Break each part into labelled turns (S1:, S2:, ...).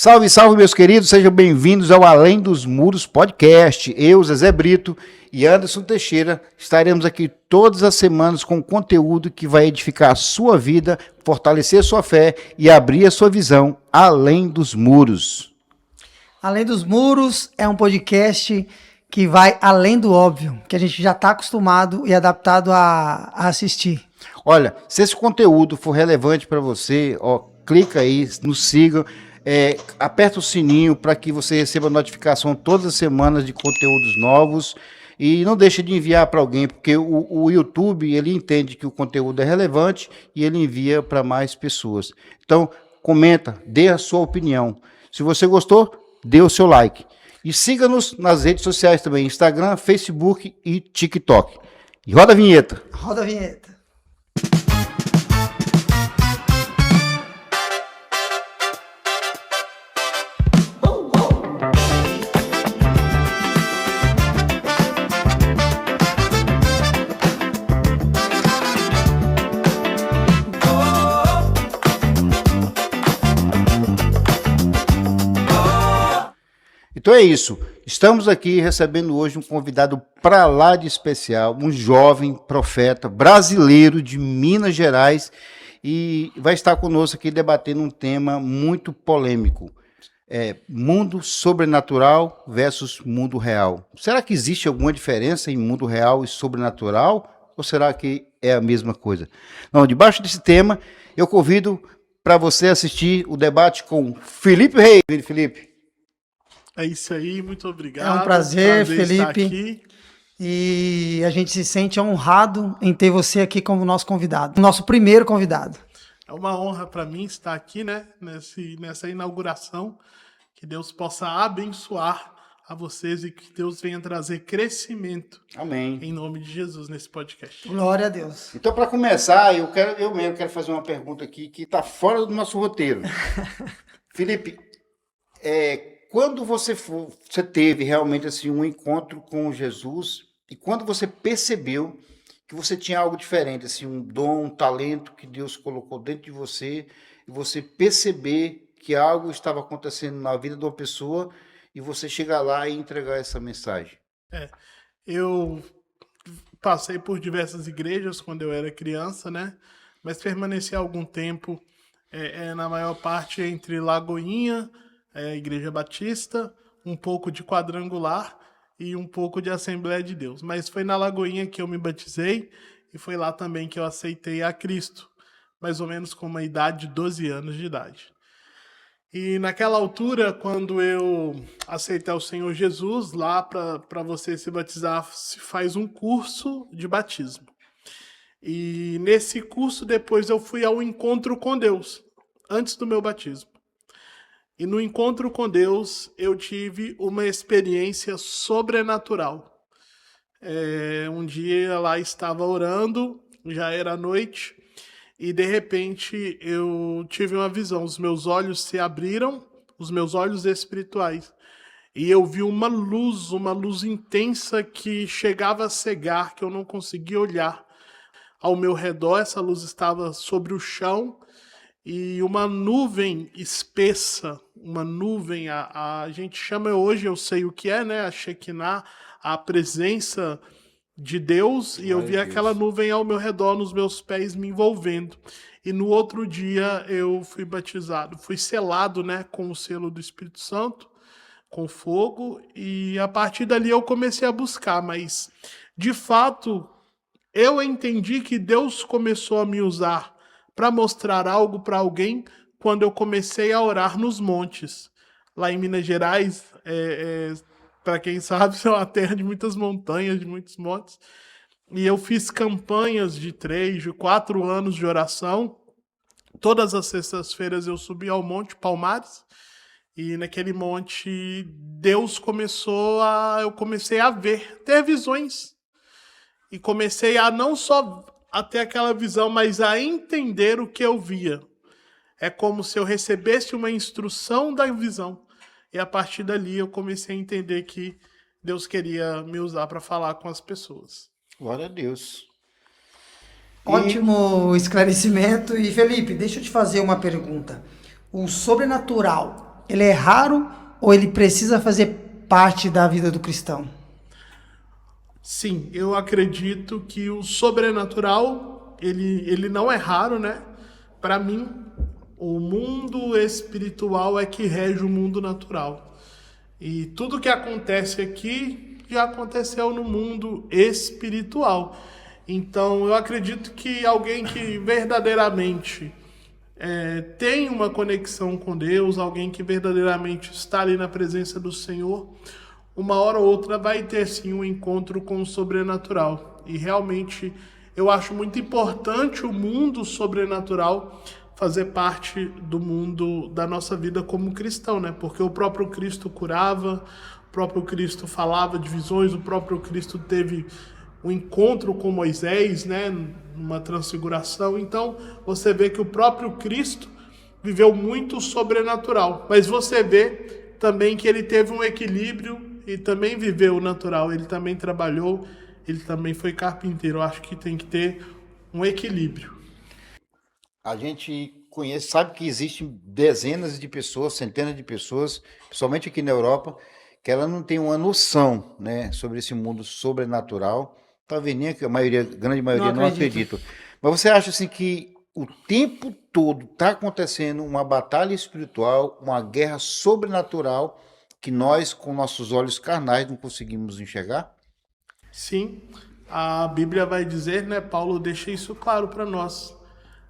S1: Salve, salve, meus queridos, sejam bem-vindos ao Além dos Muros Podcast. Eu, Zezé Brito e Anderson Teixeira estaremos aqui todas as semanas com conteúdo que vai edificar a sua vida, fortalecer a sua fé e abrir a sua visão além dos muros.
S2: Além dos Muros é um podcast que vai além do óbvio, que a gente já está acostumado e adaptado a assistir.
S1: Olha, se esse conteúdo for relevante para você, clica aí, nos siga. Aperta o sininho para que você receba notificação todas as semanas de conteúdos novos e não deixe de enviar para alguém, porque o YouTube ele entende que o conteúdo é relevante e ele envia para mais pessoas. Então, comenta, dê a sua opinião. Se você gostou, dê o seu like. E siga-nos nas redes sociais também, Instagram, Facebook e TikTok. E roda a vinheta.
S2: Roda a vinheta.
S1: Então é isso, estamos aqui recebendo hoje um convidado para lá de especial, um jovem profeta brasileiro de Minas Gerais e vai estar conosco aqui debatendo um tema muito polêmico, mundo sobrenatural versus mundo real. Será que existe alguma diferença em mundo real e sobrenatural ou será que é a mesma coisa? Não, debaixo desse tema eu convido para você assistir o debate com Felipe Reis. Felipe.
S3: É isso aí, muito obrigado.
S2: É um prazer Felipe. E a gente se sente honrado em ter você aqui como nosso convidado, nosso primeiro convidado.
S3: É uma honra para mim estar aqui, né, nessa inauguração. Que Deus possa abençoar a vocês e que Deus venha trazer crescimento.
S1: Amém.
S3: Em nome de Jesus nesse podcast.
S2: Glória a Deus.
S1: Então, para começar, eu mesmo quero fazer uma pergunta aqui que está fora do nosso roteiro. Felipe, quando você teve realmente assim, um encontro com Jesus e quando você percebeu que você tinha algo diferente, assim, um dom, um talento que Deus colocou dentro de você e você perceber que algo estava acontecendo na vida de uma pessoa e você chegar lá e entregar essa mensagem?
S3: Eu passei por diversas igrejas quando eu era criança, né? Mas permaneci algum tempo, na maior parte, entre Lagoinha, Igreja Batista, um pouco de Quadrangular e um pouco de Assembleia de Deus. Mas foi na Lagoinha que eu me batizei e foi lá também que eu aceitei a Cristo, mais ou menos com uma idade de 12 anos de idade. E naquela altura, quando eu aceitei o Senhor Jesus, lá para você se batizar, se faz um curso de batismo. E nesse curso, depois eu fui ao encontro com Deus, antes do meu batismo. E no encontro com Deus, eu tive uma experiência sobrenatural. Um dia lá estava orando, já era noite, e de repente eu tive uma visão. Os meus olhos se abriram, os meus olhos espirituais, e eu vi uma luz intensa que chegava a cegar, que eu não conseguia olhar. Ao meu redor, essa luz estava sobre o chão, e uma nuvem espessa, uma nuvem, a gente chama hoje, eu sei o que é, né? A Shekinah, a presença de Deus, e eu vi aquela nuvem ao meu redor, nos meus pés, me envolvendo. E no outro dia eu fui batizado, fui selado, né, com o selo do Espírito Santo, com fogo, e a partir dali eu comecei a buscar, mas de fato eu entendi que Deus começou a me usar para mostrar algo para alguém quando eu comecei a orar nos montes. Lá em Minas Gerais, para quem sabe, é uma terra de muitas montanhas, de muitos montes. E eu fiz campanhas de 3, de 4 anos de oração. Todas as sextas-feiras eu subia ao Monte Palmares. E naquele monte, eu comecei a ter visões. E comecei a não só a ter aquela visão, mas a entender o que eu via. É como se eu recebesse uma instrução da visão. E a partir dali eu comecei a entender que Deus queria me usar para falar com as pessoas.
S1: Glória a Deus.
S2: Ótimo esclarecimento. E Felipe, deixa eu te fazer uma pergunta. O sobrenatural ele é raro ou ele precisa fazer parte da vida do cristão?
S3: Sim, eu acredito que o sobrenatural, ele não é raro, né? Para mim, o mundo espiritual é que rege o mundo natural. E tudo que acontece aqui já aconteceu no mundo espiritual. Então, eu acredito que alguém que verdadeiramente tem uma conexão com Deus, alguém que verdadeiramente está ali na presença do Senhor, uma hora ou outra vai ter sim um encontro com o sobrenatural. E realmente eu acho muito importante o mundo sobrenatural fazer parte do mundo da nossa vida como cristão, né? Porque o próprio Cristo curava, o próprio Cristo falava de visões, o próprio Cristo teve um encontro com Moisés, né? Numa transfiguração. Então, você vê que o próprio Cristo viveu muito sobrenatural. Mas você vê também que ele teve um equilíbrio e também viveu o natural. Ele também trabalhou, ele também foi carpinteiro. Eu acho que tem que ter um equilíbrio.
S1: A gente conhece, sabe que existem dezenas de pessoas, centenas de pessoas, principalmente aqui na Europa, que ela não tem uma noção, né, sobre esse mundo sobrenatural. Talvez nem a maioria, a grande maioria não acredita. Mas você acha assim que o tempo todo está acontecendo uma batalha espiritual, uma guerra sobrenatural que nós, com nossos olhos carnais, não conseguimos enxergar?
S3: Sim, a Bíblia vai dizer, né, Paulo deixa isso claro para nós.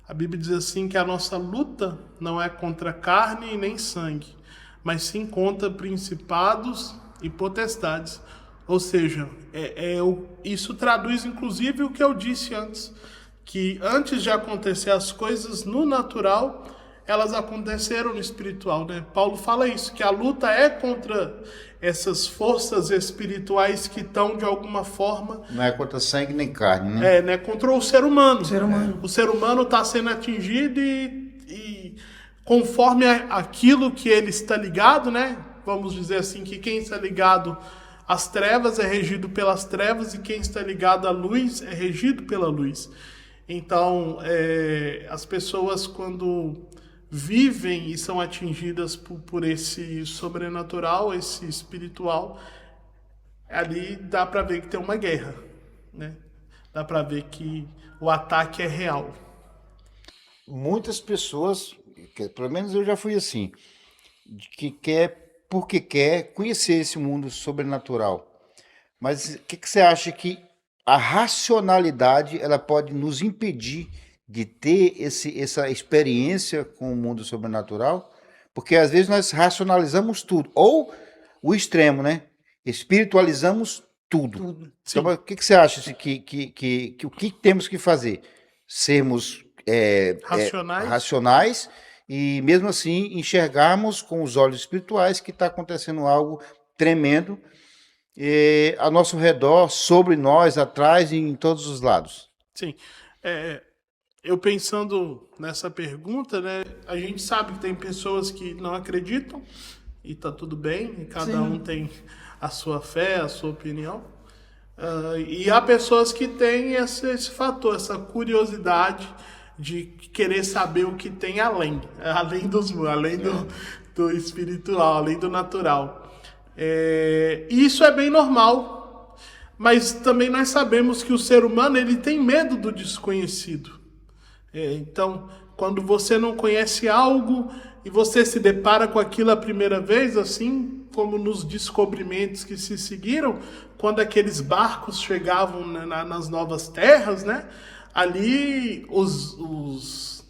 S3: A Bíblia diz assim que a nossa luta não é contra carne e nem sangue, mas sim contra principados e potestades. Ou seja, isso traduz inclusive o que eu disse antes, que antes de acontecer as coisas no natural, elas aconteceram no espiritual, né? Paulo fala isso, que a luta é contra essas forças espirituais que estão de alguma forma...
S1: Não é contra sangue nem carne, né?
S3: né? Contra o ser humano.
S2: O
S3: ser humano está sendo atingido e conforme aquilo que ele está ligado, né? Vamos dizer assim, que quem está ligado às trevas é regido pelas trevas e quem está ligado à luz é regido pela luz. Então, as pessoas quando vivem e são atingidas por esse sobrenatural, esse espiritual, ali dá para ver que tem uma guerra, né? Dá para ver que o ataque é real.
S1: Muitas pessoas, pelo menos eu já fui assim, que porque quer conhecer esse mundo sobrenatural. Mas o que você acha que a racionalidade ela pode nos impedir de ter essa experiência com o mundo sobrenatural? Porque às vezes nós racionalizamos tudo, ou o extremo, né? Espiritualizamos tudo. Então, o que você acha o que temos que fazer? Sermos racionais e mesmo assim enxergarmos com os olhos espirituais que está acontecendo algo tremendo ao nosso redor, sobre nós, atrás e em todos os lados.
S3: Sim. Eu pensando nessa pergunta, né, a gente sabe que tem pessoas que não acreditam e tá tudo bem, e cada um tem a sua fé, a sua opinião. E há pessoas que têm esse fator, essa curiosidade de querer saber o que tem além do espiritual, além do natural. Isso é bem normal, mas também nós sabemos que o ser humano ele tem medo do desconhecido. Então, quando você não conhece algo e você se depara com aquilo a primeira vez, assim como nos descobrimentos que se seguiram, quando aqueles barcos chegavam nas novas terras, né? Ali os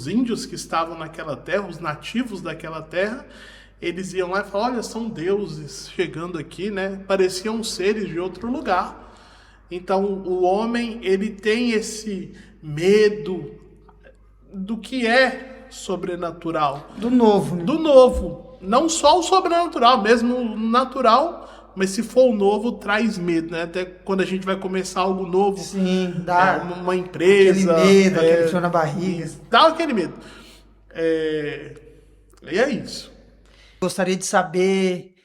S3: índios que estavam naquela terra, os nativos daquela terra, eles iam lá e falavam, olha, são deuses chegando aqui, né? Pareciam seres de outro lugar. Então, o homem, ele tem esse medo do que é sobrenatural.
S2: Do novo, né?
S3: Do novo. Não só o sobrenatural, mesmo o natural, mas se for o novo, traz medo, né? Até quando a gente vai começar algo novo.
S2: Sim, dá
S3: uma empresa.
S2: Aquele medo, aquele frio na barriga.
S3: Dá aquele medo. E é isso.
S2: Gostaria de saber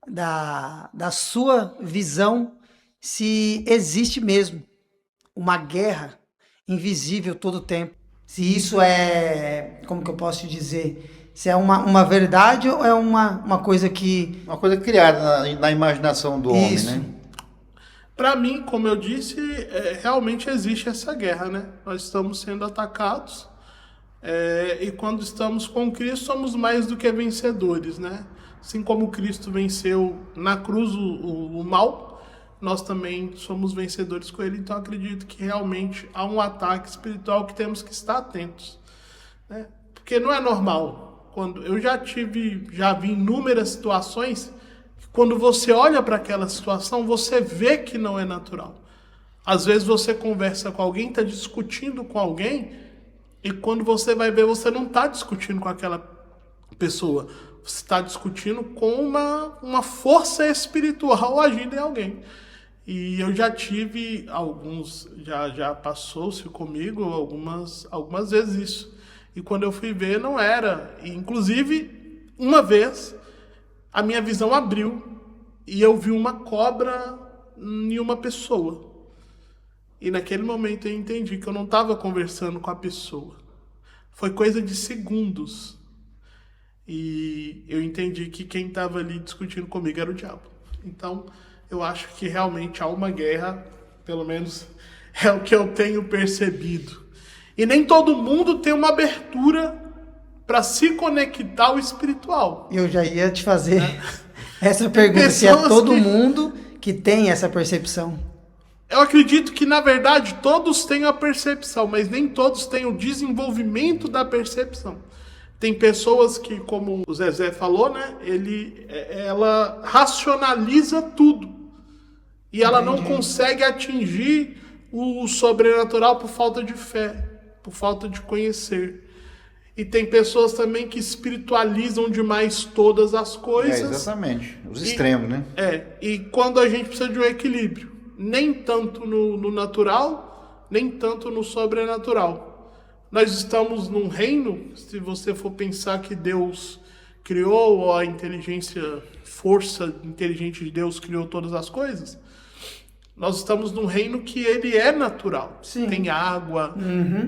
S2: da sua visão se existe mesmo uma guerra invisível todo o tempo. Se isso é, como que eu posso te dizer, Se é uma verdade ou é uma coisa que...
S1: Uma coisa criada na imaginação do homem,
S2: Isso.
S1: né?
S3: Para mim, como eu disse, realmente existe essa guerra, né? Nós estamos sendo atacados e quando estamos com Cristo somos mais do que vencedores, né? Assim como Cristo venceu na cruz o mal, nós também somos vencedores com Ele. Então acredito que realmente há um ataque espiritual que temos que estar atentos, né? Porque não é normal. Quando eu já vi inúmeras situações. Quando você olha para aquela situação, você vê que não é natural. Às vezes você conversa com alguém, está discutindo com alguém, e quando você vai ver, você não está discutindo com aquela pessoa. Você está discutindo com uma força espiritual agindo em alguém. E eu já tive alguns, já passou-se comigo algumas vezes isso. E quando eu fui ver, não era. E, inclusive, uma vez... a minha visão abriu e eu vi uma cobra em uma pessoa. E naquele momento eu entendi que eu não estava conversando com a pessoa. Foi coisa de segundos. E eu entendi que quem estava ali discutindo comigo era o diabo. Então, eu acho que realmente há uma guerra, pelo menos é o que eu tenho percebido. E nem todo mundo tem uma abertura para se conectar ao espiritual.
S2: Eu já ia te fazer essa pergunta, se é todo mundo que tem essa percepção.
S3: Eu acredito que, na verdade, todos têm a percepção, mas nem todos têm o desenvolvimento da percepção. Tem pessoas que, como o Zezé falou, né, ela racionaliza tudo. E ela não consegue atingir o sobrenatural por falta de fé, por falta de conhecer. E tem pessoas também que espiritualizam demais todas as coisas.
S1: Exatamente. Os extremos, né?
S3: E quando a gente precisa de um equilíbrio. Nem tanto no natural, nem tanto no sobrenatural. Nós estamos num reino, se você for pensar que Deus criou, ou a força inteligente de Deus criou todas as coisas, nós estamos num reino que ele é natural.
S2: Sim.
S3: Tem água,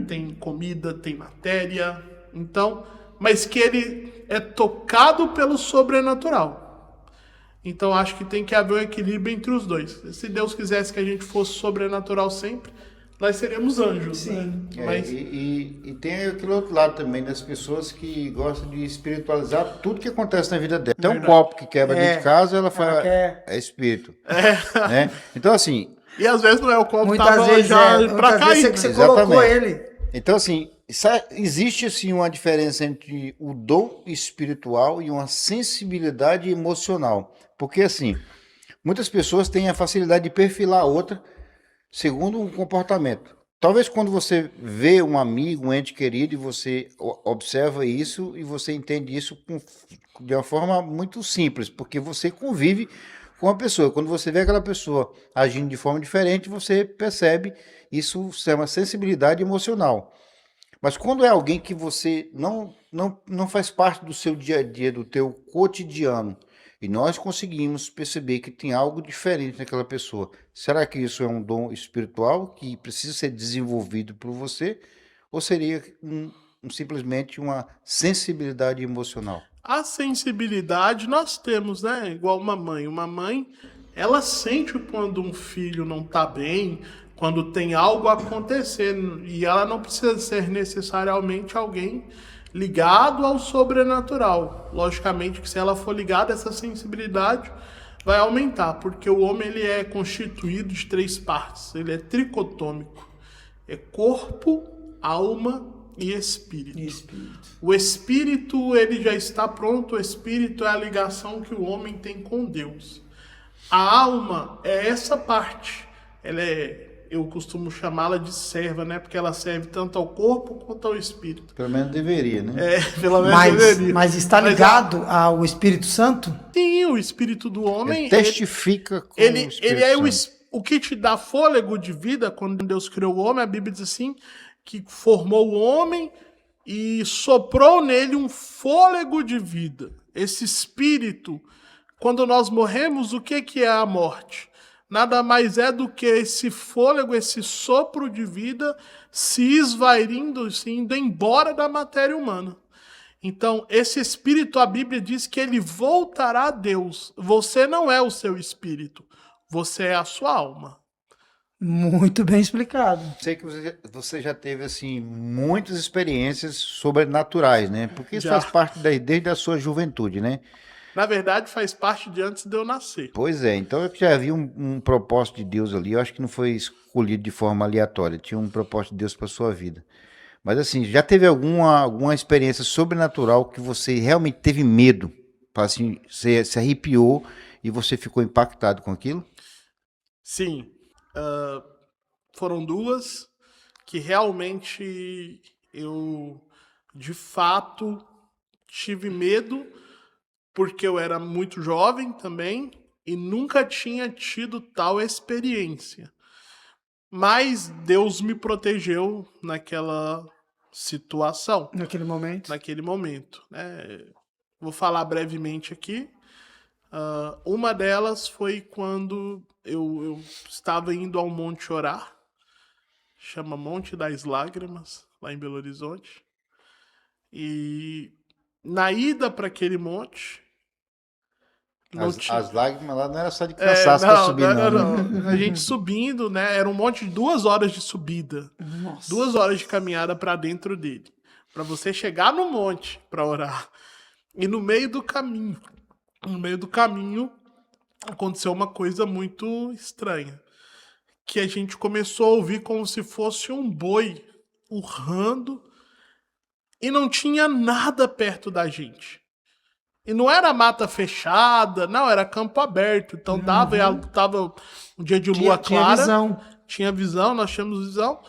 S3: tem comida, tem matéria... Então, mas que ele é tocado pelo sobrenatural. Então, acho que tem que haver um equilíbrio entre os dois. Se Deus quisesse que a gente fosse sobrenatural sempre, nós seríamos anjos.
S2: Sim.
S3: Né? Mas...
S1: E tem aquele outro lado também, das pessoas que gostam de espiritualizar tudo que acontece na vida dela. Até um copo que quebra dentro de casa, ela fala, é espírito. Né? Então, assim...
S3: E às vezes não é o copo,
S2: muitas vezes
S3: para cair.
S2: Que você colocou ele.
S1: Então, assim... existe assim uma diferença entre o dom espiritual e uma sensibilidade emocional, porque assim, muitas pessoas têm a facilidade de perfilar a outra segundo um comportamento. Talvez quando você vê um amigo, um ente querido, e você observa isso e você entende isso de uma forma muito simples, porque você convive com a pessoa. Quando você vê aquela pessoa agindo de forma diferente, você percebe, isso é uma sensibilidade emocional. Mas quando é alguém que você não faz parte do seu dia a dia, do teu cotidiano, e nós conseguimos perceber que tem algo diferente naquela pessoa, será que isso é um dom espiritual que precisa ser desenvolvido por você? Ou seria simplesmente uma sensibilidade emocional?
S3: A sensibilidade nós temos, né? Igual uma mãe. Uma mãe, ela sente quando um filho não está bem, quando tem algo acontecendo, e ela não precisa ser necessariamente alguém ligado ao sobrenatural. Logicamente que se ela for ligada, essa sensibilidade vai aumentar, porque o homem ele é constituído de 3 partes, ele é tricotômico, é corpo, alma e espírito. O espírito ele já está pronto, o espírito é a ligação que o homem tem com Deus. A alma é essa parte, eu costumo chamá-la de serva, né? Porque ela serve tanto ao corpo quanto ao espírito.
S1: Pelo menos deveria, né?
S3: Pelo menos deveria.
S2: Mas está ligado ao Espírito Santo?
S3: Sim, o espírito do homem...
S1: Ele testifica com o Espírito
S3: ele é
S1: Santo.
S3: o que te dá fôlego de vida. Quando Deus criou o homem, a Bíblia diz assim, que formou o homem e soprou nele um fôlego de vida. Esse espírito, quando nós morremos, o que é a morte? Nada mais é do que esse fôlego, esse sopro de vida se esvairindo, se indo embora da matéria humana. Então, esse espírito, a Bíblia diz que ele voltará a Deus. Você não é o seu espírito, você é a sua alma.
S2: Muito bem explicado.
S1: Sei que você já teve, assim, muitas experiências sobrenaturais, né? Porque isso
S3: Já.
S1: faz parte desde a sua juventude, né?
S3: Na verdade, faz parte de antes de eu nascer.
S1: Pois é, então eu já vi um propósito de Deus ali, eu acho que não foi escolhido de forma aleatória, tinha um propósito de Deus para sua vida. Mas assim, já teve alguma experiência sobrenatural que você realmente teve medo, assim, você se arrepiou e você ficou impactado com aquilo?
S3: Sim, foram duas que realmente eu, de fato, tive medo, porque eu era muito jovem também e nunca tinha tido tal experiência. Mas Deus me protegeu naquela situação,
S2: Naquele momento.
S3: naquele momento, né? Vou falar brevemente aqui. Uma delas foi quando eu estava indo ao Monte orar, chama Monte das Lágrimas, lá em Belo Horizonte. E na ida para aquele monte, não tinha.
S1: As lágrimas lá não era só de cansaço para subir, não.
S3: A gente subindo, né? Era um monte de 2 horas de subida.
S2: Nossa.
S3: 2 horas de caminhada para dentro dele. Para você chegar no monte para orar. E no meio do caminho, aconteceu uma coisa muito estranha. Que a gente começou a ouvir como se fosse um boi urrando e não tinha nada perto da gente. E não era mata fechada, não, era campo aberto. Então tava um dia de lua clara. Tinha visão, nós tínhamos visão.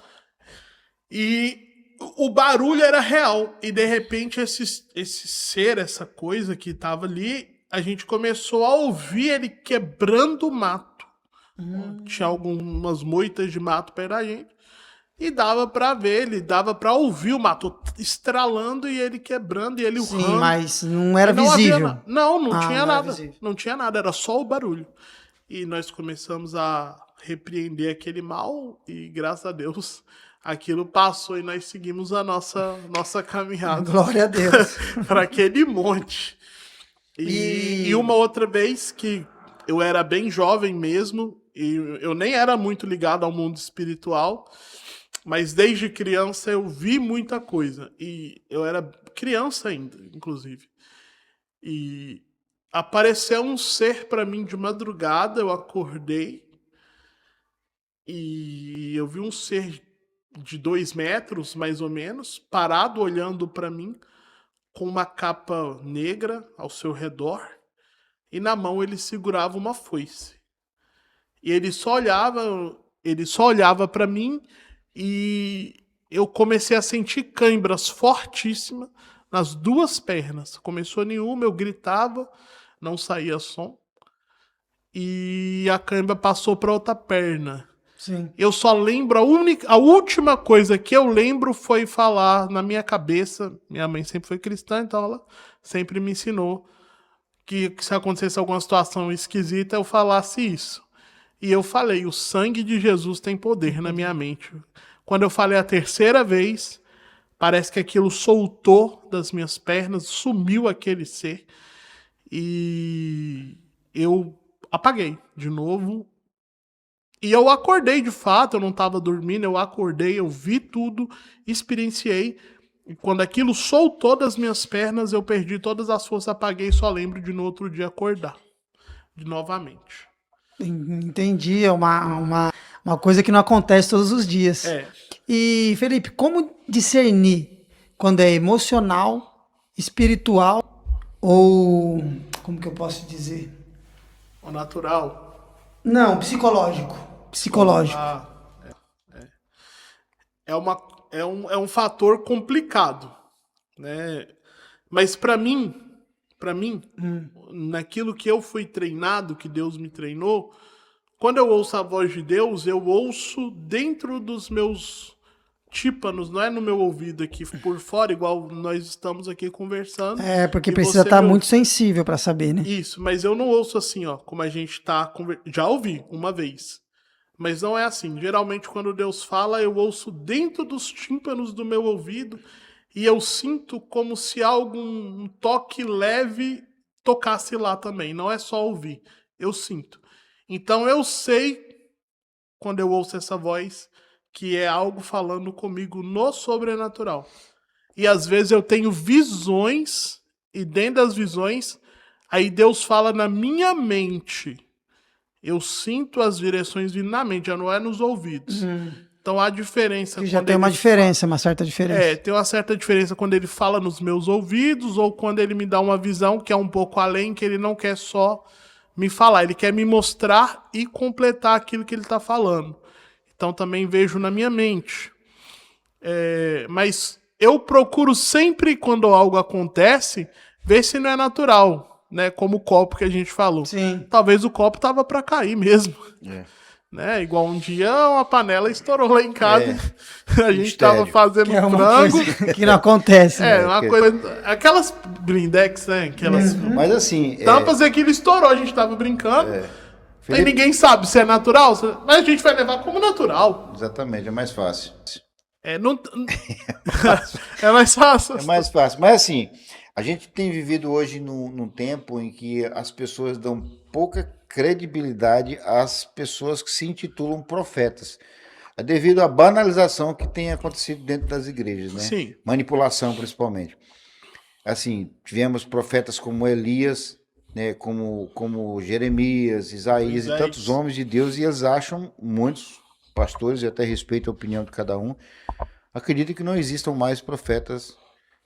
S3: E o barulho era real. E de repente esse ser, essa coisa que tava ali, a gente começou a ouvir ele quebrando o mato. Tinha algumas moitas de mato perto da gente. E dava pra ver, ele dava pra ouvir o mato estralando e ele quebrando e ele urrando.
S2: Sim, mas não era
S3: E não
S2: visível.
S3: havia não tinha
S2: não era
S3: nada.
S2: visível.
S3: Não tinha nada, era só o barulho. E nós começamos a repreender aquele mal e, graças a Deus, aquilo passou e nós seguimos a nossa caminhada
S2: Glória a Deus.
S3: para aquele monte. E uma outra vez que eu era bem jovem mesmo, e eu nem era muito ligado ao mundo espiritual, mas desde criança eu vi muita coisa. E eu era criança ainda, inclusive. E apareceu um ser para mim de madrugada, eu acordei e eu vi um ser de 2 metros, mais ou menos, parado olhando para mim, com uma capa negra ao seu redor, e na mão ele segurava uma foice. E ele só olhava para mim, e eu comecei a sentir câimbras fortíssimas nas 2 pernas. Começou nenhuma, eu gritava, não saía som. E a cãibra passou para outra perna.
S2: Sim.
S3: Eu só lembro, a última coisa que eu lembro foi falar na minha cabeça. Minha mãe sempre foi cristã, então ela sempre me ensinou que se acontecesse alguma situação esquisita, eu falasse isso. E eu falei, o sangue de Jesus tem poder na minha mente. Quando eu falei a 3ª vez, parece que aquilo soltou das minhas pernas, sumiu aquele ser. E eu apaguei de novo. E eu acordei de fato, eu não estava dormindo, eu acordei, eu vi tudo, experienciei. E quando aquilo soltou das minhas pernas, eu perdi todas as forças, apaguei e só lembro de no outro dia acordar. Novamente.
S2: Entendi, é uma coisa que não acontece todos os dias.
S3: É.
S2: E, Felipe, como discernir quando é emocional, espiritual ou, como que eu posso dizer?
S3: O natural.
S2: Não, psicológico. Psicológico.
S3: É um fator complicado, né? Mas para mim, naquilo que eu fui treinado, que Deus me treinou, quando eu ouço a voz de Deus, eu ouço dentro dos meus tímpanos, não é no meu ouvido aqui por fora, igual nós estamos aqui conversando.
S2: É, porque
S3: e
S2: precisa
S3: você
S2: estar
S3: me
S2: muito
S3: ouve.
S2: sensível para saber, né?
S3: Isso, mas eu não ouço assim, ó, como a gente tá já ouvi uma vez. Mas não é assim. Geralmente, quando Deus fala, eu ouço dentro dos tímpanos do meu ouvido e eu sinto como se um toque leve tocasse lá também. Não é só ouvir, eu sinto. Então eu sei, quando eu ouço essa voz, que é algo falando comigo no sobrenatural. E às vezes eu tenho visões, e dentro das visões, aí Deus fala na minha mente. Eu sinto as direções vindo na mente, já não é nos ouvidos. Então há diferença.
S2: Que já tem uma diferença, uma certa diferença.
S3: Tem uma certa diferença quando ele fala nos meus ouvidos ou quando ele me dá uma visão que é um pouco além, que ele não quer só me falar, ele quer me mostrar e completar aquilo que ele está falando. Então também vejo na minha mente. Mas eu procuro sempre, quando algo acontece, ver se não é natural, né? Como o copo que a gente falou.
S2: Sim.
S3: Talvez o copo tava para cair mesmo. Né? Igual um dia uma panela estourou lá em casa. A gente tava fazendo
S2: Que é uma
S3: frango.
S2: coisa que não acontece. né?
S3: Uma coisa. Aquelas blindex, né? Aquelas
S1: Mas assim.
S3: tampas e aquilo estourou, a gente tava brincando. Aí ninguém sabe se é natural, mas a gente vai levar como natural.
S1: Exatamente, é mais fácil.
S3: Não... é mais fácil.
S1: É mais fácil. Mas assim, a gente tem vivido hoje num tempo em que as pessoas dão pouca credibilidade às pessoas que se intitulam profetas. É devido à banalização que tem acontecido dentro das igrejas, né?
S3: Sim.
S1: Manipulação, principalmente. Assim, tivemos profetas como Elias, né? Como Jeremias, Isaías e tantos homens de Deus, e eles acham, muitos pastores, e até respeito a opinião de cada um, acreditam que não existam mais profetas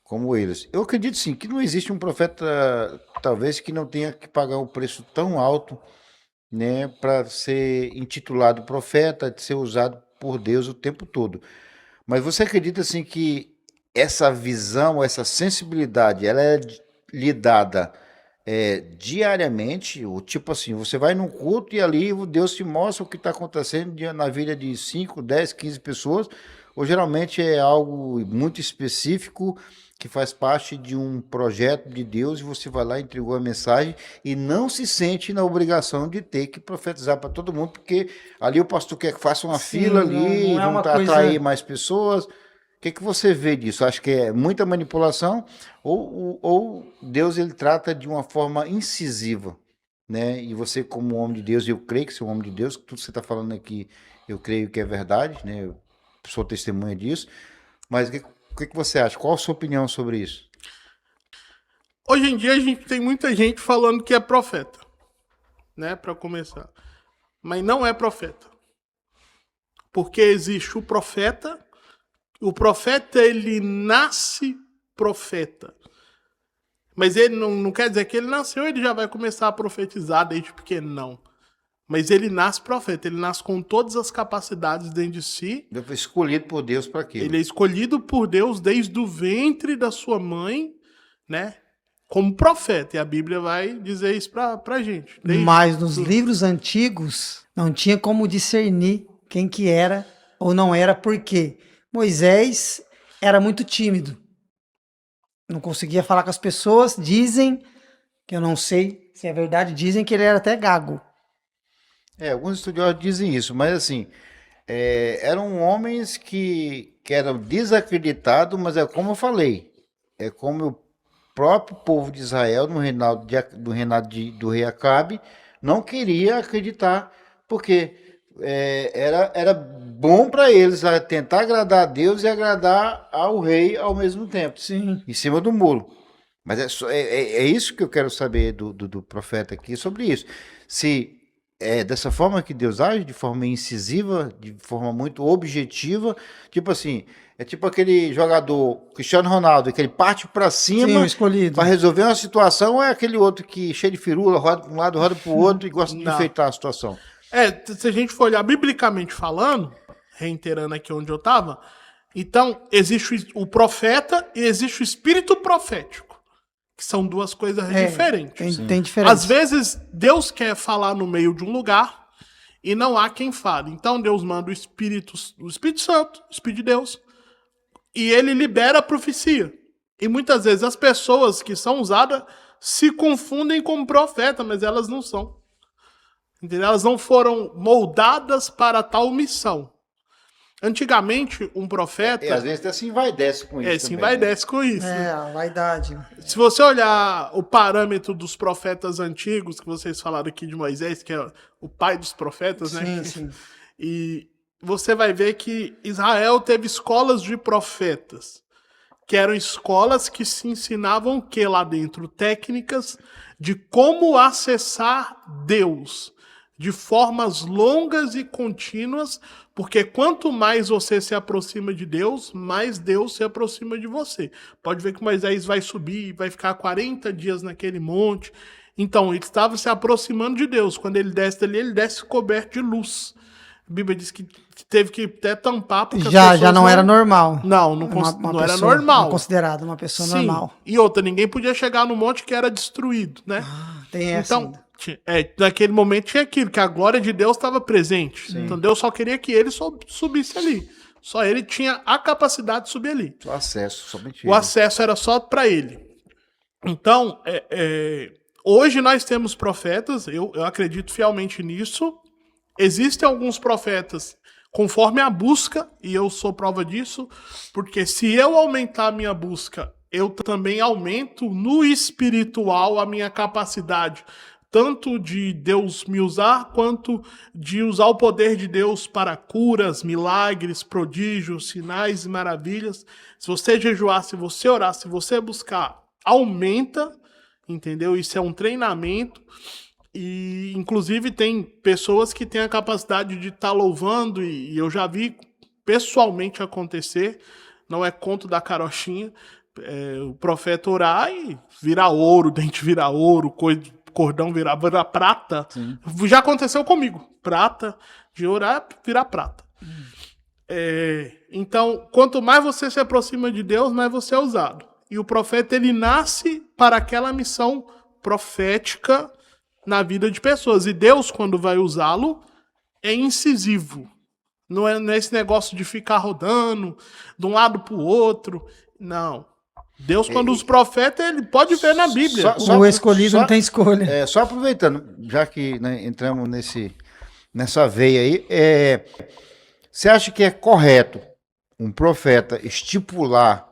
S1: como eles. Eu acredito sim, que não existe um profeta, talvez, que não tenha que pagar um preço tão alto, né, para ser intitulado profeta, de ser usado por Deus o tempo todo. Mas você acredita assim que essa visão, essa sensibilidade, ela é lhe dada diariamente? Ou tipo assim, você vai num culto e ali Deus te mostra o que está acontecendo na vida de 5, 10, 15 pessoas, ou geralmente é algo muito específico que faz parte de um projeto de Deus e você vai lá, entregou a mensagem e não se sente na obrigação de ter que profetizar para todo mundo, porque ali o pastor quer que faça uma fila ali,
S2: não é uma
S1: atrair
S2: coisa...
S1: mais pessoas. O que você vê disso? Acho que é muita manipulação ou Deus ele trata de uma forma incisiva, né? E você como homem de Deus, eu creio que você é um homem de Deus, que tudo que você está falando aqui eu creio que é verdade, né? Eu sou testemunha disso, mas o que você acha? Qual a sua opinião sobre isso?
S3: Hoje em dia a gente tem muita gente falando que é profeta, né, para começar. Mas não é profeta. Porque existe o profeta ele nasce profeta. Mas ele não quer dizer que ele nasceu, ele já vai começar a profetizar desde pequeno, não. Mas ele nasce profeta, ele nasce com todas as capacidades dentro de si.
S1: Ele foi escolhido por Deus para aquilo.
S3: Ele é escolhido por Deus desde o ventre da sua mãe, né? Como profeta. E a Bíblia vai dizer isso pra gente.
S2: Mas nos livros antigos não tinha como discernir quem que era ou não era, porque Moisés era muito tímido. Não conseguia falar com as pessoas. Dizem, que eu não sei se é verdade, dizem que ele era até gago.
S1: Alguns estudiosos dizem isso, mas assim, eram homens que eram desacreditados, mas é como eu falei, é como o próprio povo de Israel, no reinado do rei Acabe, não queria acreditar, porque era bom para eles tentar agradar a Deus e agradar ao rei ao mesmo tempo,
S2: Sim.
S1: em cima do muro. Mas é isso que eu quero saber do profeta aqui, sobre isso. Se é dessa forma que Deus age, de forma incisiva, de forma muito objetiva, tipo assim, é tipo aquele jogador Cristiano Ronaldo, que ele parte para cima para resolver uma situação, ou é aquele outro que cheio de firula, roda para um lado, roda para o outro e gosta de enfeitar a situação?
S3: Se a gente for olhar biblicamente falando, reiterando aqui onde eu estava, então existe o profeta e existe o espírito profético. Que são duas coisas diferentes.
S2: Tem diferença.
S3: Às vezes, Deus quer falar no meio de um lugar e não há quem fale. Então, Deus manda o Espírito Santo, o Espírito de Deus, e ele libera a profecia. E muitas vezes as pessoas que são usadas se confundem com profeta, mas elas não são. Entendeu? Elas não foram moldadas para tal missão. Antigamente, um
S1: E
S3: profeta
S1: às vezes até se envaidece com isso
S3: se
S1: também, né?
S3: envaidece com isso.
S2: É, a vaidade.
S3: Se você olhar o parâmetro dos profetas antigos, que vocês falaram aqui de Moisés, que é o pai dos profetas, né?
S2: Sim, sim.
S3: E você vai ver que Israel teve escolas de profetas, que eram escolas que se ensinavam o que lá dentro? Técnicas de como acessar Deus de formas longas e contínuas, porque quanto mais você se aproxima de Deus, mais Deus se aproxima de você. Pode ver que Moisés vai subir, vai ficar 40 dias naquele monte. Então, ele estava se aproximando de Deus. Quando ele desce dali, ele desce coberto de luz. A Bíblia diz que teve que até tampar, porque as
S2: Já
S3: pessoas
S2: não era normal.
S3: não era normal.
S2: Não considerado uma pessoa
S3: Sim.
S2: normal.
S3: E outra, ninguém podia chegar no monte que era destruído, né?
S2: Tem essa
S3: Então,
S2: ainda.
S3: naquele momento tinha aquilo, que a glória de Deus estava presente. Então Deus só queria que ele subisse ali. Só ele tinha a capacidade de subir ali.
S1: O acesso, somente
S3: O
S1: ele.
S3: acesso era só para ele. Então, hoje nós temos profetas, eu acredito fielmente nisso. Existem alguns profetas conforme a busca, e eu sou prova disso, porque se eu aumentar a minha busca, eu também aumento no espiritual a minha capacidade, tanto de Deus me usar, quanto de usar o poder de Deus para curas, milagres, prodígios, sinais e maravilhas. Se você jejuar, se você orar, se você buscar, aumenta, entendeu? Isso é um treinamento. E, inclusive, tem pessoas que têm a capacidade de estar louvando, e eu já vi pessoalmente acontecer, não é conto da carochinha, o profeta orar e virar ouro, dente virar ouro, cordão virar prata.
S1: Sim.
S3: Já aconteceu comigo. Prata, de orar, virar prata. Então, quanto mais você se aproxima de Deus, mais você é usado. E o profeta, ele nasce para aquela missão profética na vida de pessoas. E Deus, quando vai usá-lo, é incisivo. Não é esse negócio de ficar rodando de um lado para o outro. Não. Deus, quando usa o profeta, ele pode ver na Bíblia.
S2: O escolhido não tem escolha.
S1: Só aproveitando, já que, né, entramos nessa veia aí, você acha que é correto um profeta estipular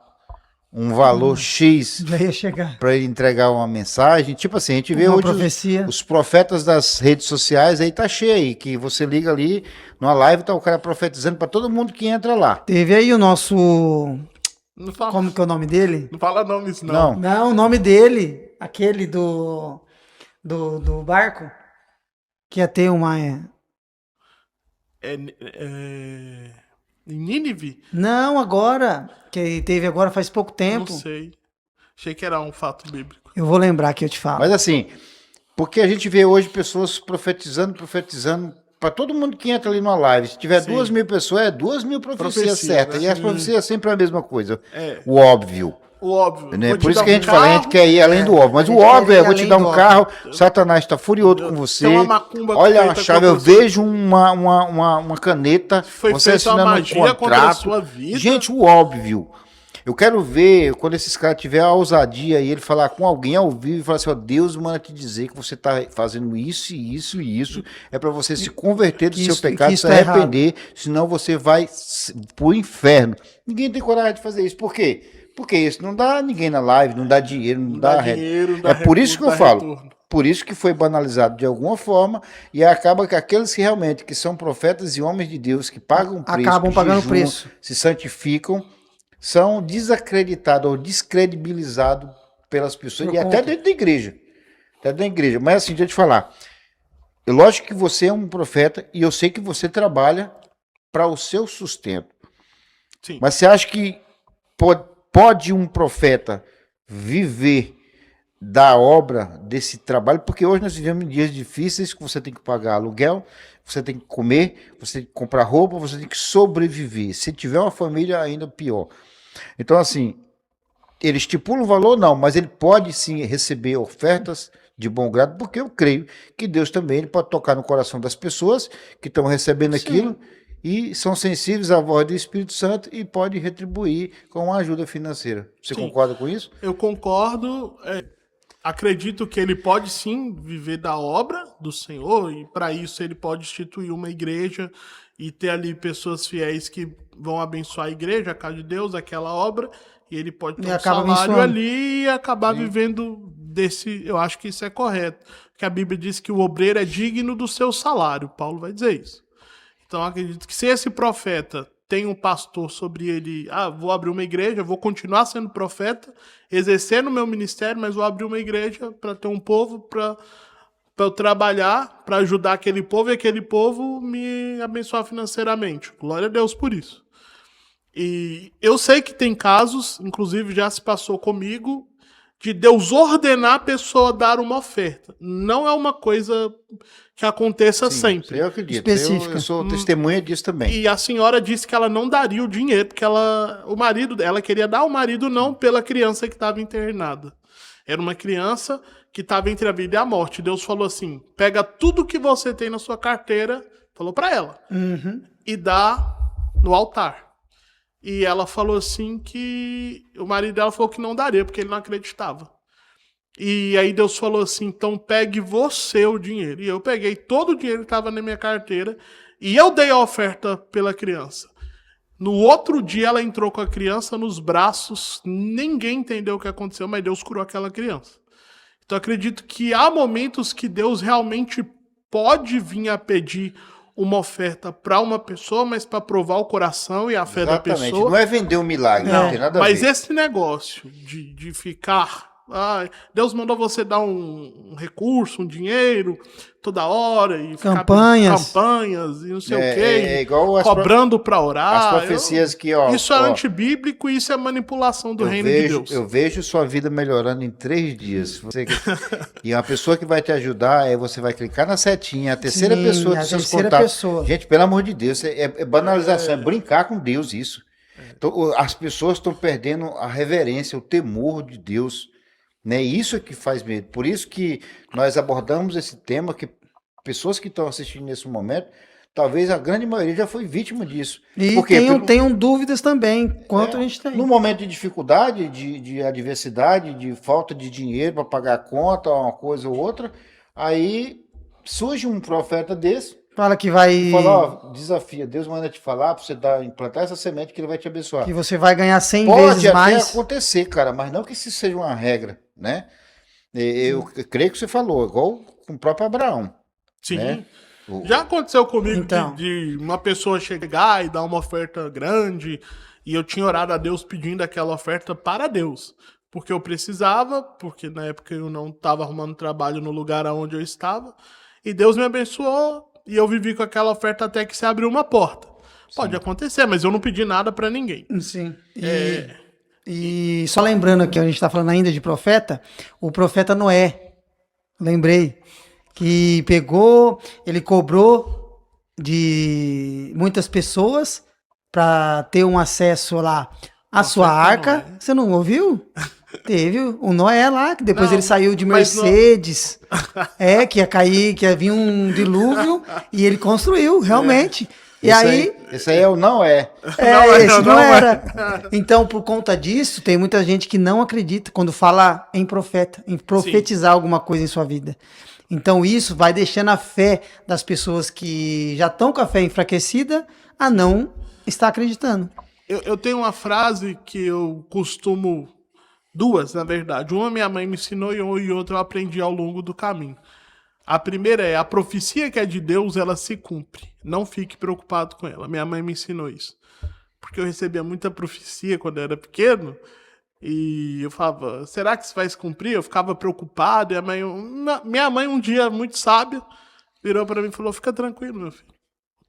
S1: um valor X
S2: Já ia chegar.
S1: para ele entregar uma mensagem? Tipo assim, a gente vê
S2: Uma
S1: hoje
S2: profecia.
S1: os profetas das redes sociais, aí tá cheio aí, que você liga ali numa live, tá o cara profetizando para todo mundo que entra lá.
S2: Teve aí o nosso...
S3: Não fala,
S2: Como que é o nome dele?
S3: não fala nomes, não.
S2: Não, o nome dele, aquele do barco, que ia ter uma...
S3: Em Nínive?
S2: Não, agora, que teve agora faz pouco tempo.
S3: Não sei. Achei que era um fato bíblico.
S2: Eu vou lembrar que eu te falo.
S1: Mas assim, porque a gente vê hoje pessoas profetizando para todo mundo que entra ali numa live. Se tiver
S3: Sim.
S1: 2.000 pessoas, é 2.000 profecias
S3: Profecia,
S1: certas.
S3: né?
S1: E as profecias é sempre a mesma coisa.
S3: É.
S1: O óbvio.
S3: O óbvio.
S1: Né?
S3: Vou te
S1: Por isso
S3: dar
S1: que a
S3: um
S1: gente fala, a gente
S3: carro,
S1: quer ir além do óbvio. Mas
S2: a
S1: o
S2: gente
S1: óbvio
S2: quer ir
S1: vou te
S2: além
S1: dar
S2: do
S1: um
S2: óbvio.
S1: carro, Satanás está furioso com você.
S3: Tem uma macumba
S1: Olha
S3: feita
S1: a chave, eu
S3: contra você.
S1: vejo uma caneta,
S3: Foi
S1: você
S3: feita uma
S1: assinando um
S3: magia contra a
S1: contrato.
S3: sua vida.
S1: Gente, o óbvio. Eu quero ver quando esses caras tiverem a ousadia e ele falar com alguém ao vivo e falar assim, ó, Deus manda te dizer que você está fazendo isso e isso e isso, é para você se converter do
S2: que
S1: seu
S2: isso-
S1: pecado,
S2: que
S1: se
S2: isso tá errado.
S1: arrepender, senão você vai pro inferno. Ninguém tem coragem de fazer isso. Por quê? Porque isso não dá ninguém na live, não dá dinheiro, não dá
S3: dinheiro, não dá
S1: É por isso que eu
S3: recurso,
S1: falo.
S3: dá retorno.
S1: Por isso que foi banalizado de alguma forma e acaba que aqueles que realmente que são profetas e homens de Deus que pagam preço,
S2: Acabam
S1: que
S2: pagando
S1: jejuam,
S2: preço.
S1: se santificam, são desacreditados ou descredibilizados pelas pessoas
S2: Por
S1: e até
S2: conta.
S1: dentro da igreja. Até dentro da igreja. Mas assim, deixa eu te falar. É lógico que você é um profeta e eu sei que você trabalha para o seu sustento.
S3: Sim.
S1: Mas você acha que pode um profeta viver da obra desse trabalho? Porque hoje nós vivemos em dias difíceis que você tem que pagar aluguel, você tem que comer, você tem que comprar roupa, você tem que sobreviver. Se tiver uma família, ainda pior. Então, assim, ele estipula um valor, não, mas ele pode sim receber ofertas de bom grado, porque eu creio que Deus também ele pode tocar no coração das pessoas que estão recebendo aquilo e são sensíveis à voz do Espírito Santo e pode retribuir com uma ajuda financeira. Você
S3: Sim.
S1: concorda com isso?
S3: Eu concordo. acredito que ele pode sim viver da obra do Senhor, e para isso ele pode instituir uma igreja e ter ali pessoas fiéis que vão abençoar a igreja, a casa de Deus, aquela obra, e ele pode ter
S2: E
S3: um
S2: acaba
S3: salário
S2: abençoando.
S3: ali e acabar vivendo desse. Eu acho que isso é correto. Porque a Bíblia diz que o obreiro é digno do seu salário. Paulo vai dizer isso. Então, acredito que se esse profeta tem um pastor sobre ele, vou abrir uma igreja, vou continuar sendo profeta, exercendo o meu ministério, mas vou abrir uma igreja para ter um povo, para eu trabalhar, para ajudar aquele povo e aquele povo me abençoar financeiramente. Glória a Deus por isso. E eu sei que tem casos, inclusive já se passou comigo, de Deus ordenar a pessoa a dar uma oferta. Não é uma coisa que aconteça
S1: Sim,
S3: sempre.
S1: isso eu acredito.
S2: Específica.
S1: Eu sou testemunha disso também.
S3: E a senhora disse que ela não daria o dinheiro, porque o marido dela queria dar, o marido não, pela criança que estava internada. Era uma criança que estava entre a vida e a morte. Deus falou assim, pega tudo que você tem na sua carteira, falou para ela, e dá no altar. E ela falou assim que o marido dela falou que não daria, porque ele não acreditava. E aí Deus falou assim, então pegue você o dinheiro. E eu peguei todo o dinheiro que estava na minha carteira e eu dei a oferta pela criança. No outro dia ela entrou com a criança nos braços, ninguém entendeu o que aconteceu, mas Deus curou aquela criança. Então acredito que há momentos que Deus realmente pode vir a pedir uma oferta para uma pessoa, mas para provar o coração e a fé da pessoa.
S1: Não é vender um milagre, não tem nada a ver.
S3: Mas esse negócio de ficar... Deus mandou você dar um recurso, um dinheiro, toda hora, e ficar campanhas e não sei o quê,
S1: igual
S3: cobrando para orar.
S1: As profecias que,
S3: isso é antibíblico e isso é manipulação do reino de Deus.
S1: Eu vejo sua vida melhorando em 3 dias. E uma pessoa que vai te ajudar, você vai clicar na setinha, a terceira pessoa dos seus contatos. Gente, pelo amor de Deus, é banalização, é brincar com Deus isso. Então, as pessoas estão perdendo a reverência, o temor de Deus. Né? Isso é que faz medo. Por isso que nós abordamos esse tema, que pessoas que estão assistindo nesse momento, talvez a grande maioria já foi vítima disso.
S2: E tenham dúvidas também, quanto a gente tem.
S1: No momento de dificuldade, de adversidade, de falta de dinheiro para pagar a conta, uma coisa ou outra, aí surge um profeta desse,
S2: fala que vai...
S1: Fala, desafia, Deus manda te falar para você implantar essa semente que ele vai te abençoar.
S2: Que você vai ganhar 100
S1: vezes mais. Pode até acontecer, cara, mas não que isso seja uma regra, né? Eu creio que você falou, igual com o próprio Abraão.
S3: Sim.
S1: Né?
S3: Já aconteceu comigo de uma pessoa chegar e dar uma oferta grande, e eu tinha orado a Deus pedindo aquela oferta para Deus. Porque eu precisava, porque na época eu não estava arrumando trabalho no lugar onde eu estava, e Deus me abençoou, e eu vivi com aquela oferta até que se abriu uma porta. Pode acontecer, mas eu não pedi nada para ninguém.
S2: Sim. E só lembrando aqui, a gente está falando ainda de profeta, o profeta Noé, lembrei, que ele cobrou de muitas pessoas para ter um acesso lá à sua arca. Noé. Você não ouviu? Teve o Noé lá, que depois ele saiu de Mercedes, que ia cair, que ia vir um dilúvio, e ele construiu, realmente. E
S1: esse aí é o não é.
S2: Esse não era. Então, por conta disso, tem muita gente que não acredita quando fala em profeta, em profetizar alguma coisa em sua vida. Então, isso vai deixando a fé das pessoas que já estão com a fé enfraquecida a não estar acreditando.
S3: Eu tenho uma frase que eu costumo... Duas, na verdade. Uma minha mãe me ensinou e outra eu aprendi ao longo do caminho. A primeira é, a profecia que é de Deus, ela se cumpre. Não fique preocupado com ela. Minha mãe me ensinou isso. Porque eu recebia muita profecia quando eu era pequeno. E eu falava, será que isso vai se cumprir? Eu ficava preocupado. E minha mãe, um dia, muito sábia, virou para mim e falou, fica tranquilo, meu filho.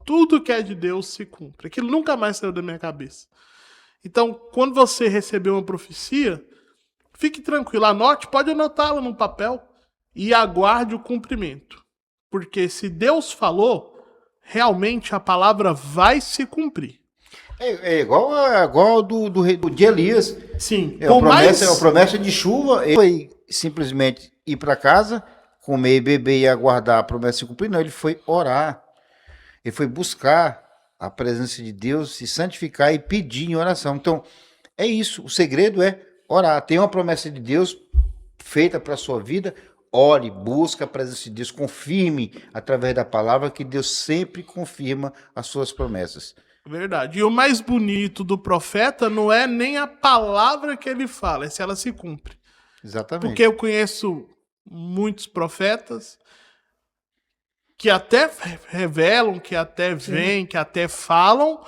S3: Tudo que é de Deus se cumpre. Aquilo nunca mais saiu da minha cabeça. Então, quando você receber uma profecia, fique tranquilo. Anote, pode anotá-la no papel. E aguarde o cumprimento. Porque se Deus falou, realmente a palavra vai se cumprir.
S1: É igual de Elias.
S3: Sim.
S1: A promessa de chuva, ele foi simplesmente ir para casa, comer e beber e aguardar a promessa se cumprir. Não, ele foi orar. Ele foi buscar a presença de Deus, se santificar e pedir em oração. Então, é isso. O segredo é orar. Tem uma promessa de Deus, feita para a sua vida, ore, busque a presença de Deus, confirme através da palavra, que Deus sempre confirma as suas promessas.
S3: Verdade. E o mais bonito do profeta não é nem a palavra que ele fala, é se ela se cumpre.
S1: Exatamente.
S3: Porque eu conheço muitos profetas que até revelam, que até veem, que até falam,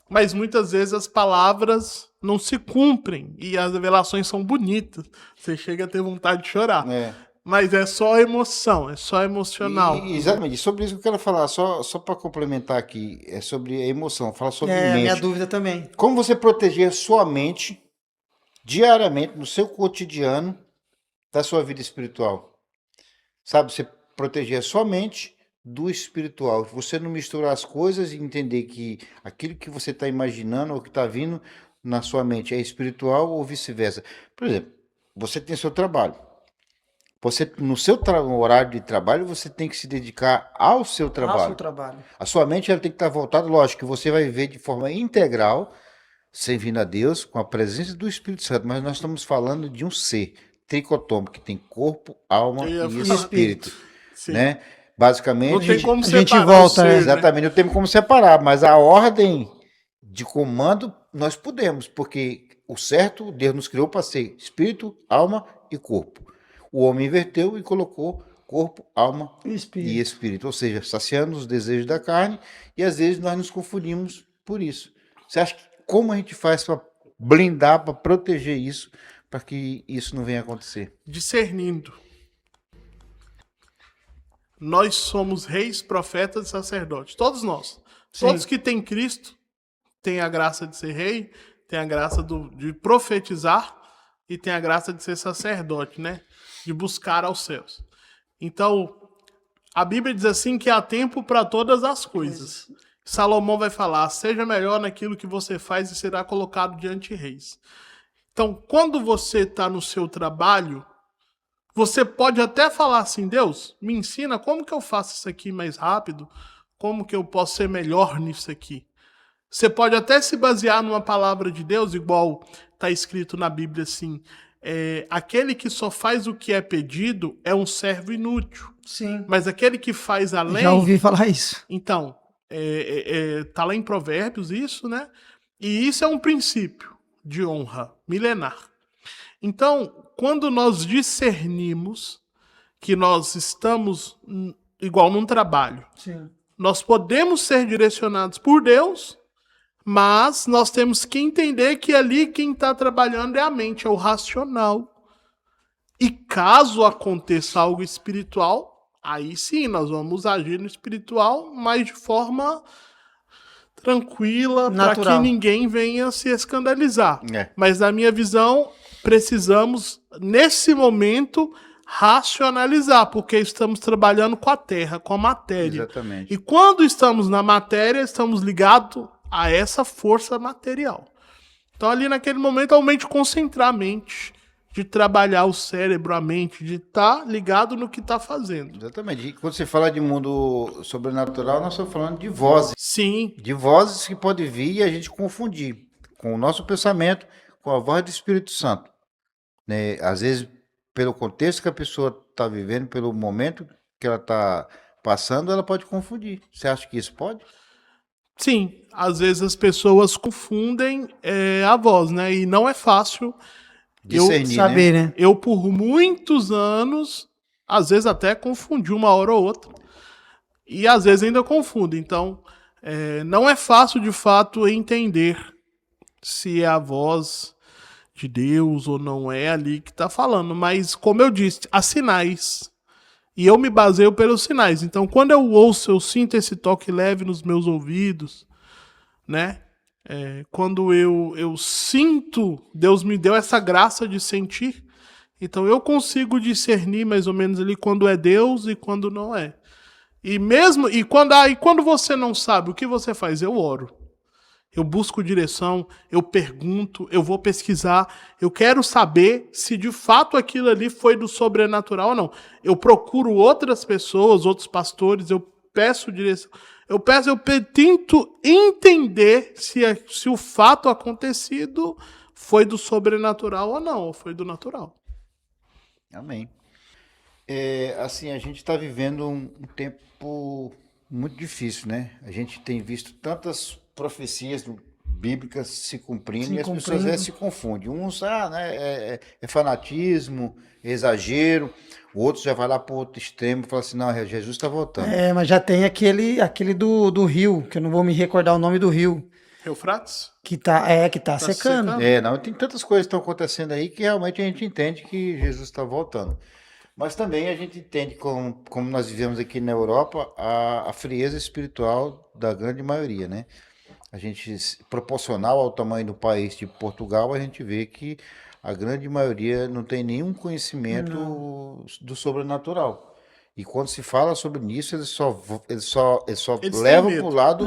S3: mas muitas vezes as palavras não se cumprem e as revelações são bonitas. Você chega a ter vontade de chorar.
S1: É.
S3: Mas é só emoção, é só emocional.
S1: Exatamente. Sobre isso que eu quero falar, só para complementar aqui, é sobre a emoção, fala sobre
S2: É a minha
S1: mente.
S2: dúvida também.
S1: Como você proteger a sua mente diariamente, no seu cotidiano, da sua vida espiritual? Sabe, você proteger a sua mente do espiritual. Você não misturar as coisas e entender que aquilo que você está imaginando ou que está vindo na sua mente é espiritual ou vice-versa. Por exemplo, você tem seu trabalho. Você, no seu horário de trabalho, você tem que se dedicar ao seu trabalho.
S2: Ao seu trabalho.
S1: A sua mente ela tem que estar voltada, lógico, que você vai viver de forma integral, servindo a Deus, com a presença do Espírito Santo. Mas nós estamos falando de um ser tricotômico, que tem corpo, alma
S3: Eu ia
S1: e
S3: falar.
S1: espírito.
S3: Sim.
S1: Né? Basicamente,
S3: Não tem como
S2: a gente
S3: separar
S2: volta,
S3: o ser, né?
S1: exatamente, não temos como separar, mas a ordem de comando nós podemos, porque o certo, Deus nos criou para ser espírito, alma e corpo. O homem inverteu e colocou corpo, alma
S2: Espírito.
S1: e espírito, ou seja, saciando os desejos da carne, e às vezes nós nos confundimos por isso. Você acha que como a gente faz para blindar, para proteger isso, para que isso não venha a acontecer?
S3: Discernindo. Nós somos reis, profetas e sacerdotes. Todos nós.
S2: Sim.
S3: Todos que têm Cristo têm a graça de ser rei, têm a graça de profetizar e têm a graça de ser sacerdote, né? De buscar aos céus. Então, a Bíblia diz assim que há tempo para todas as coisas. Salomão vai falar, seja melhor naquilo que você faz e será colocado diante de reis. Então, quando você está no seu trabalho, você pode até falar assim, Deus, me ensina como que eu faço isso aqui mais rápido, como que eu posso ser melhor nisso aqui. Você pode até se basear numa palavra de Deus, igual está escrito na Bíblia assim, aquele que só faz o que é pedido é um servo inútil,
S2: Sim.
S3: mas aquele que faz além...
S2: Já ouvi falar isso.
S3: Então, tá lá em Provérbios isso, né? E isso é um princípio de honra milenar. Então, quando nós discernimos que nós estamos igual num trabalho,
S2: Sim.
S3: nós podemos ser direcionados por Deus, mas nós temos que entender que ali quem está trabalhando é a mente, é o racional. E caso aconteça algo espiritual, aí sim nós vamos agir no espiritual, mas de forma tranquila, para que
S2: Natural.
S3: ninguém venha se escandalizar.
S1: É.
S3: Mas na minha visão, precisamos, nesse momento, racionalizar, porque estamos trabalhando com a terra, com a matéria.
S1: Exatamente.
S3: E quando estamos na matéria, estamos ligados a essa força material. Então ali naquele momento, aumente concentrar a mente, de trabalhar o cérebro, a mente, de estar ligado no que está fazendo.
S1: Exatamente. E quando você fala de mundo sobrenatural, nós estamos falando de vozes.
S3: Sim,
S1: De vozes que podem vir e a gente confundir com o nosso pensamento, com a voz do Espírito Santo. Né? Às vezes, pelo contexto que a pessoa está vivendo, pelo momento que ela está passando, ela pode confundir. Você acha que isso pode?
S3: sim. Às vezes as pessoas confundem a voz, né? E não é fácil.
S1: Discernir,
S2: Saber, né?
S3: Eu, por muitos anos, às vezes até confundi uma hora ou outra. E às vezes ainda confundo. Então, não é fácil, de fato, entender se é a voz de Deus ou não é ali que está falando. Mas, como eu disse, há sinais. E eu me baseio pelos sinais. Então, quando eu ouço, eu sinto esse toque leve nos meus ouvidos, né? Quando eu sinto, Deus me deu essa graça de sentir, então eu consigo discernir mais ou menos ali quando é Deus e quando não é. E quando você não sabe, o que você faz? Eu oro. Eu busco direção, eu pergunto, eu vou pesquisar, eu quero saber se de fato aquilo ali foi do sobrenatural ou não. Eu procuro outras pessoas, outros pastores, eu peço direção. Eu tento entender se o fato acontecido foi do sobrenatural ou não, ou foi do natural.
S1: Amém. Assim, a gente está vivendo um tempo muito difícil, né? A gente tem visto tantas profecias bíblicas se cumprindo
S2: Se
S1: e as pessoas
S2: cumprindo.
S1: se confundem. Uns, né, é fanatismo, é exagero. O outro já vai lá para o outro extremo e fala assim, não, Jesus está voltando.
S2: Mas já tem aquele do rio, que eu não vou me recordar o nome do rio,
S3: Eufrates?
S2: que tá secando.
S3: secando.
S1: Não, tem tantas coisas que estão acontecendo aí que realmente a gente entende que Jesus está voltando. Mas também a gente entende, como nós vivemos aqui na Europa, a frieza espiritual da grande maioria, né? A gente, proporcional ao tamanho do país de Portugal, a gente vê que a grande maioria não tem nenhum conhecimento do sobrenatural. E quando se fala sobre isso, eles só
S3: Eles têm
S1: levam
S3: medo.
S1: para o lado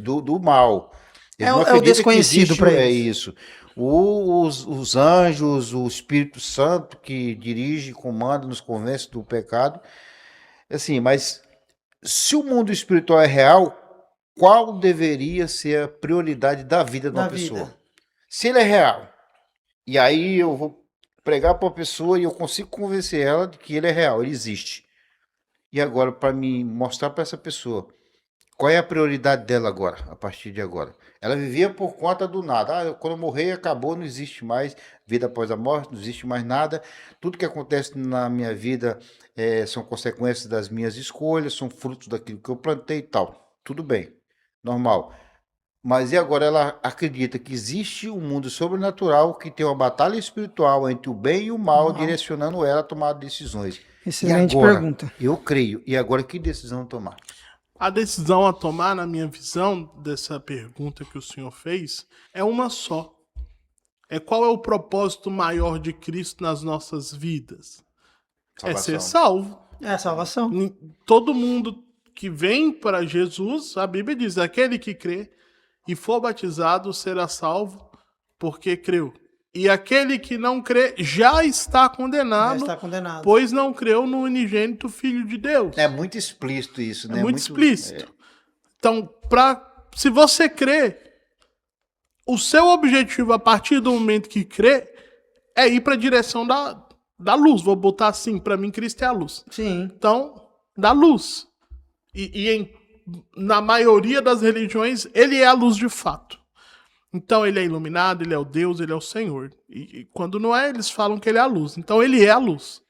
S1: do mal. Eles não
S2: É o
S1: acreditam que
S2: desconhecido
S1: existe,
S2: para
S1: é
S2: eles.
S1: isso. Os anjos, o Espírito Santo que dirige, comanda, nos convence do pecado. Assim, mas se o mundo espiritual é real, qual deveria ser a prioridade da vida de uma
S2: Da
S1: pessoa?
S2: vida.
S1: Se ele é real, e aí eu vou pregar para uma pessoa e eu consigo convencer ela de que ele é real, ele existe. E agora, para me mostrar para essa pessoa, qual é a prioridade dela agora, a partir de agora? Ela vivia por conta do nada. Quando eu morrer, acabou, não existe mais vida após a morte, não existe mais nada. Tudo que acontece na minha vida são consequências das minhas escolhas, são frutos daquilo que eu plantei e tal. Tudo bem, normal. Mas e agora ela acredita que existe um mundo sobrenatural que tem uma batalha espiritual entre o bem e o mal, direcionando ela a tomar decisões.
S2: Excelente
S1: E agora,
S2: pergunta.
S1: eu creio. E agora que decisão tomar?
S3: A decisão a tomar, na minha visão, dessa pergunta que o senhor fez, é uma só. Qual é o propósito maior de Cristo nas nossas vidas? É ser salvo.
S2: É a salvação.
S3: Todo mundo que vem para Jesus, a Bíblia diz, aquele que crê e for batizado será salvo porque creu. E aquele que não crê já está condenado,
S2: Já está condenado.
S3: pois não creu no unigênito Filho de Deus.
S1: É muito explícito isso, né?
S3: É muito explícito. Então, se você crê, o seu objetivo a partir do momento que crê é ir para a direção da luz. Vou botar assim, para mim Cristo é a luz.
S2: Sim.
S3: Então, da luz. Na maioria das religiões, ele é a luz de fato. Então, ele é iluminado, ele é o Deus, ele é o Senhor. E quando não é, eles falam que ele é a luz. Então, ele é a luz.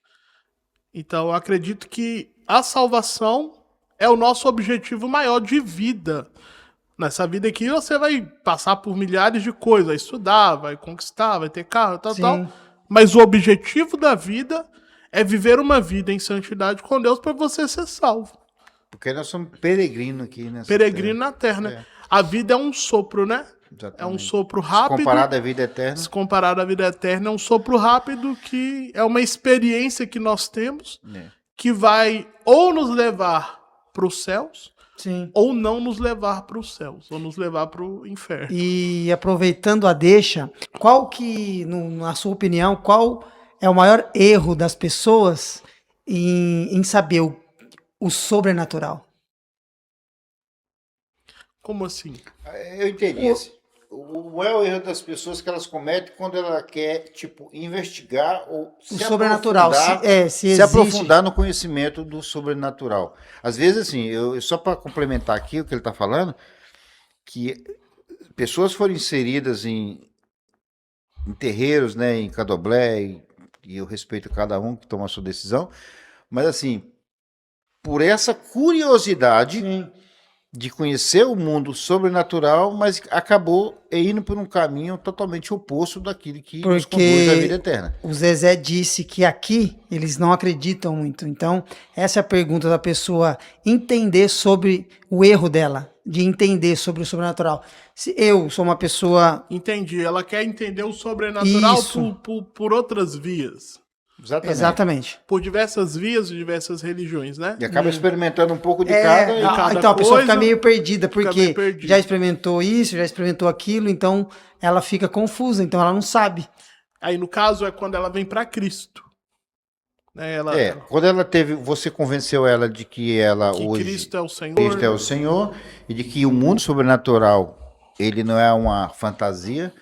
S3: Então, eu acredito que a salvação é o nosso objetivo maior de vida. Nessa vida aqui, você vai passar por milhares de coisas, vai estudar, vai conquistar, vai ter carro, tal. Mas o objetivo da vida é viver uma vida em santidade com Deus para você ser salvo.
S1: Porque nós somos peregrinos aqui nessa
S3: Peregrino na terra, né? A vida é um sopro, né?
S1: Exatamente.
S3: É um sopro rápido.
S1: Se comparado à vida eterna.
S3: Se comparado à vida eterna, é um sopro rápido que é uma experiência que nós temos que vai ou nos levar para os céus,
S2: Sim.
S3: ou não nos levar para os céus, ou nos levar para o inferno.
S2: E aproveitando a deixa, qual que, na sua opinião, qual é o maior erro das pessoas em saber o sobrenatural?
S3: Como assim?
S1: Eu entendi. O maior erro das pessoas que elas cometem quando ela quer, tipo, investigar ou
S2: O sobrenatural, se existe.
S1: aprofundar no conhecimento do sobrenatural. Às vezes, assim, só para complementar aqui o que ele está falando, que pessoas foram inseridas em terreiros, né, em candomblé, e eu respeito cada um que toma a sua decisão, mas assim, por essa curiosidade de conhecer o mundo sobrenatural, mas acabou indo por um caminho totalmente oposto daquilo que nos conduz à vida eterna.
S2: O Zezé disse que aqui eles não acreditam muito. Então, essa é a pergunta da pessoa entender sobre o erro dela, de entender sobre o sobrenatural. Se eu sou uma pessoa...
S3: Entendi. Ela quer entender o sobrenatural
S2: Isso.
S3: por outras vias.
S2: Exatamente.
S3: Por diversas vias e diversas religiões, né?
S1: E acaba experimentando um pouco de cada.
S2: Então a pessoa fica meio perdida,
S3: fica
S2: porque
S3: meio perdida.
S2: já experimentou isso, já experimentou aquilo, então ela fica confusa, então ela não sabe.
S3: Aí, no caso, é quando ela vem para Cristo. Né?
S1: Quando ela teve, você convenceu ela de que hoje
S3: Cristo é o Senhor.
S1: Cristo é o Senhor, e de que o mundo sobrenatural, ele não é uma fantasia,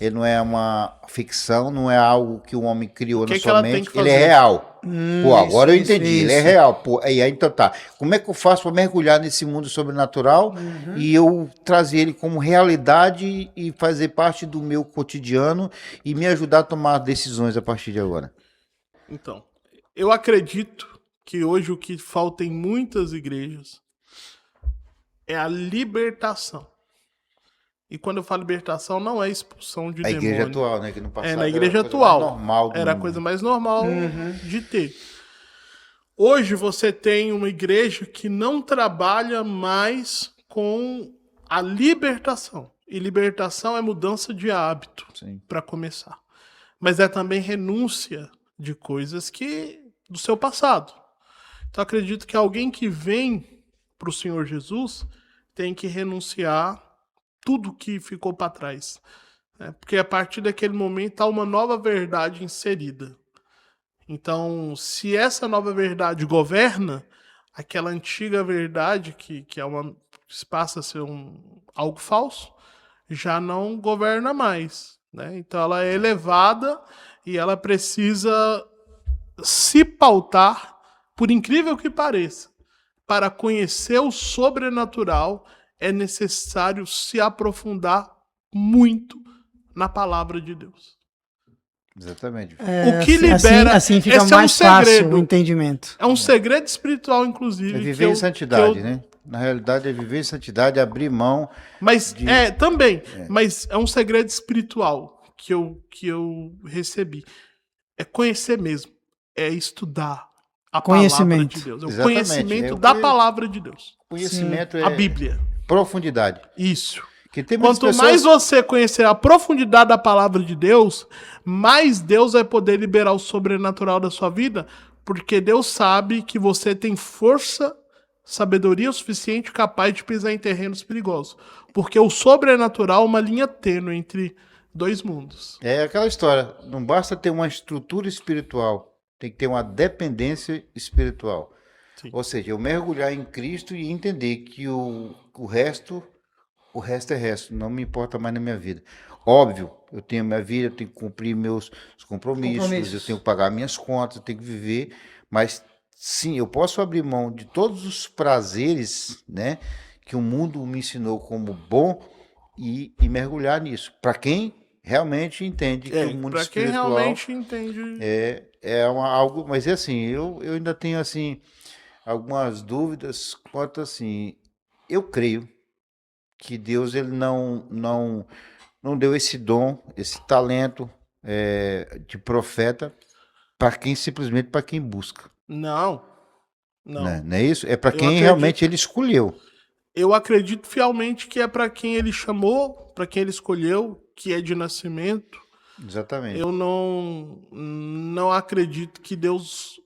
S1: ele não é uma ficção, não é algo que o homem criou na
S3: que
S1: sua
S3: ela tem
S1: mente,
S3: que
S1: ele é
S3: fazer?
S1: real. Pô, agora eu
S2: isso,
S1: entendi, ele é
S2: isso.
S1: real. Pô, aí então tá. Como é que eu faço para mergulhar nesse mundo sobrenatural e eu trazer ele como realidade e fazer parte do meu cotidiano e me ajudar a tomar decisões a partir de agora?
S3: Então, eu acredito que hoje o que falta em muitas igrejas é a libertação. E quando eu falo libertação, não é expulsão de
S1: A
S3: demônio.
S1: igreja atual, né? Que no passado
S3: É, na
S1: era
S3: igreja
S1: a coisa mais
S3: atual.
S1: normal do
S3: Era a
S1: mundo.
S3: coisa mais normal de ter. Hoje você tem uma igreja que não trabalha mais com a libertação. E libertação é mudança de hábito,
S1: Sim.
S3: para começar. Mas é também renúncia de coisas que do seu passado. Então acredito que alguém que vem para o Senhor Jesus tem que renunciar tudo que ficou para trás. Né? Porque a partir daquele momento há uma nova verdade inserida. Então, se essa nova verdade governa, aquela antiga verdade, que passa a ser algo falso, já não governa mais. Né? Então, ela é elevada e ela precisa se pautar, por incrível que pareça. Para conhecer o sobrenatural, é necessário se aprofundar muito na palavra de Deus.
S1: Exatamente.
S3: O que libera.
S2: Assim fica
S3: esse
S2: mais
S3: é um
S2: fácil
S3: segredo.
S2: o entendimento.
S3: É um segredo espiritual, inclusive.
S1: É
S3: que
S1: viver
S3: eu-
S1: em santidade,
S3: que eu-
S1: né? Na realidade, é viver em santidade, abrir mão.
S3: Mas
S1: de-
S3: também. Mas é um segredo espiritual que eu recebi. É conhecer mesmo. É estudar a palavra
S2: Conhecimento.
S3: de Deus. É o
S1: Exatamente,
S3: conhecimento
S1: é o
S3: da
S1: que-
S3: palavra de Deus.
S1: Conhecimento
S3: A
S1: é
S3: Bíblia.
S1: profundidade.
S3: Isso.
S1: Que tem muitas
S3: Quanto
S1: pessoas...
S3: mais você conhecer a profundidade da palavra de Deus, mais Deus vai poder liberar o sobrenatural da sua vida, porque Deus sabe que você tem força, sabedoria suficiente capaz de pisar em terrenos perigosos. Porque o sobrenatural é uma linha tênue entre dois mundos.
S1: É aquela história, não basta ter uma estrutura espiritual, tem que ter uma dependência espiritual.
S3: Sim.
S1: Ou seja, eu mergulhar em Cristo e entender que o resto é resto, não me importa mais na minha vida. Óbvio, eu tenho minha vida, eu tenho que cumprir meus compromissos, eu tenho que pagar minhas contas, eu tenho que viver, mas sim, eu posso abrir mão de todos os prazeres, né, que o mundo me ensinou como bom e mergulhar nisso. Para quem realmente entende que o mundo
S3: Para quem
S1: espiritual
S3: realmente entende.
S1: algo, mas é assim, eu ainda tenho assim algumas dúvidas quanto assim, eu creio que Deus ele não deu esse dom, esse talento de profeta simplesmente para quem busca.
S3: Não. Não.
S1: Né? Não é isso? É para
S3: Eu
S1: quem
S3: acredito-
S1: realmente ele escolheu.
S3: Eu acredito fielmente que é para quem ele chamou, para quem ele escolheu, que é de nascimento.
S1: Exatamente.
S3: Eu não acredito que Deus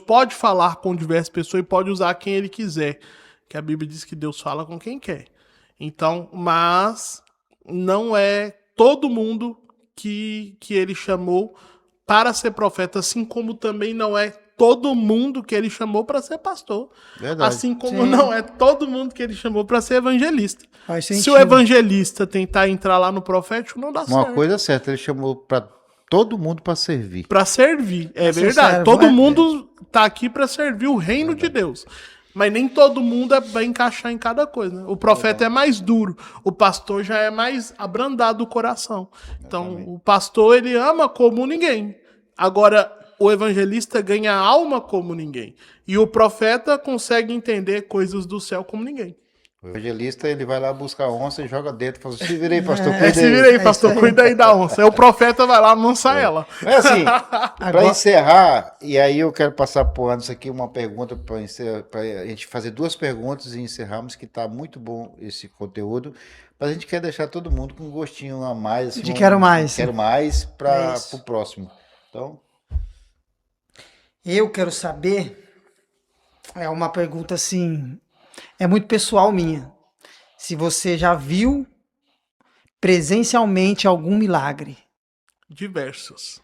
S3: pode falar com diversas pessoas e pode usar quem ele quiser. Que a Bíblia diz que Deus fala com quem quer. Então, mas não é todo mundo que ele chamou para ser profeta, assim como também não é todo mundo que ele chamou para ser pastor.
S1: Verdade.
S3: Assim como
S2: Sim.
S3: não é todo mundo que ele chamou para ser evangelista.
S2: Faz
S3: Se
S2: sentido.
S3: o evangelista tentar entrar lá no profético, não dá
S1: Uma
S3: certo.
S1: coisa certa, ele chamou para todo mundo para servir.
S3: Para servir, é
S2: ser
S3: verdade.
S2: servo,
S3: Todo
S2: é.
S3: mundo tá aqui para servir o reino de Deus. Mas nem todo mundo vai encaixar em cada coisa. Né? O profeta é mais duro, o pastor já é mais abrandado o coração. Então, o pastor ele ama como ninguém. Agora, o evangelista ganha alma como ninguém. E o profeta consegue entender coisas do céu como ninguém.
S1: O evangelista ele vai lá buscar a onça e joga dentro, fala: se vira aí, pastor, cuida
S3: Se vira aí,
S2: É
S3: pastor,
S2: isso aí.
S3: cuida aí da onça. Aí o profeta vai lá amansar ela.
S1: Mas assim, para
S2: Agora-
S1: encerrar, e aí eu quero passar por Anderson aqui uma pergunta para a gente fazer duas perguntas e encerrarmos, que está muito bom esse conteúdo. Mas a gente quer deixar todo mundo com um gostinho a mais. Assim,
S2: De quero mais.
S1: Quero mais para
S2: É isso.
S1: o próximo. Então,
S2: Eu quero saber, é uma pergunta assim, é muito pessoal minha. Se você já viu presencialmente algum milagre,
S3: Diversos.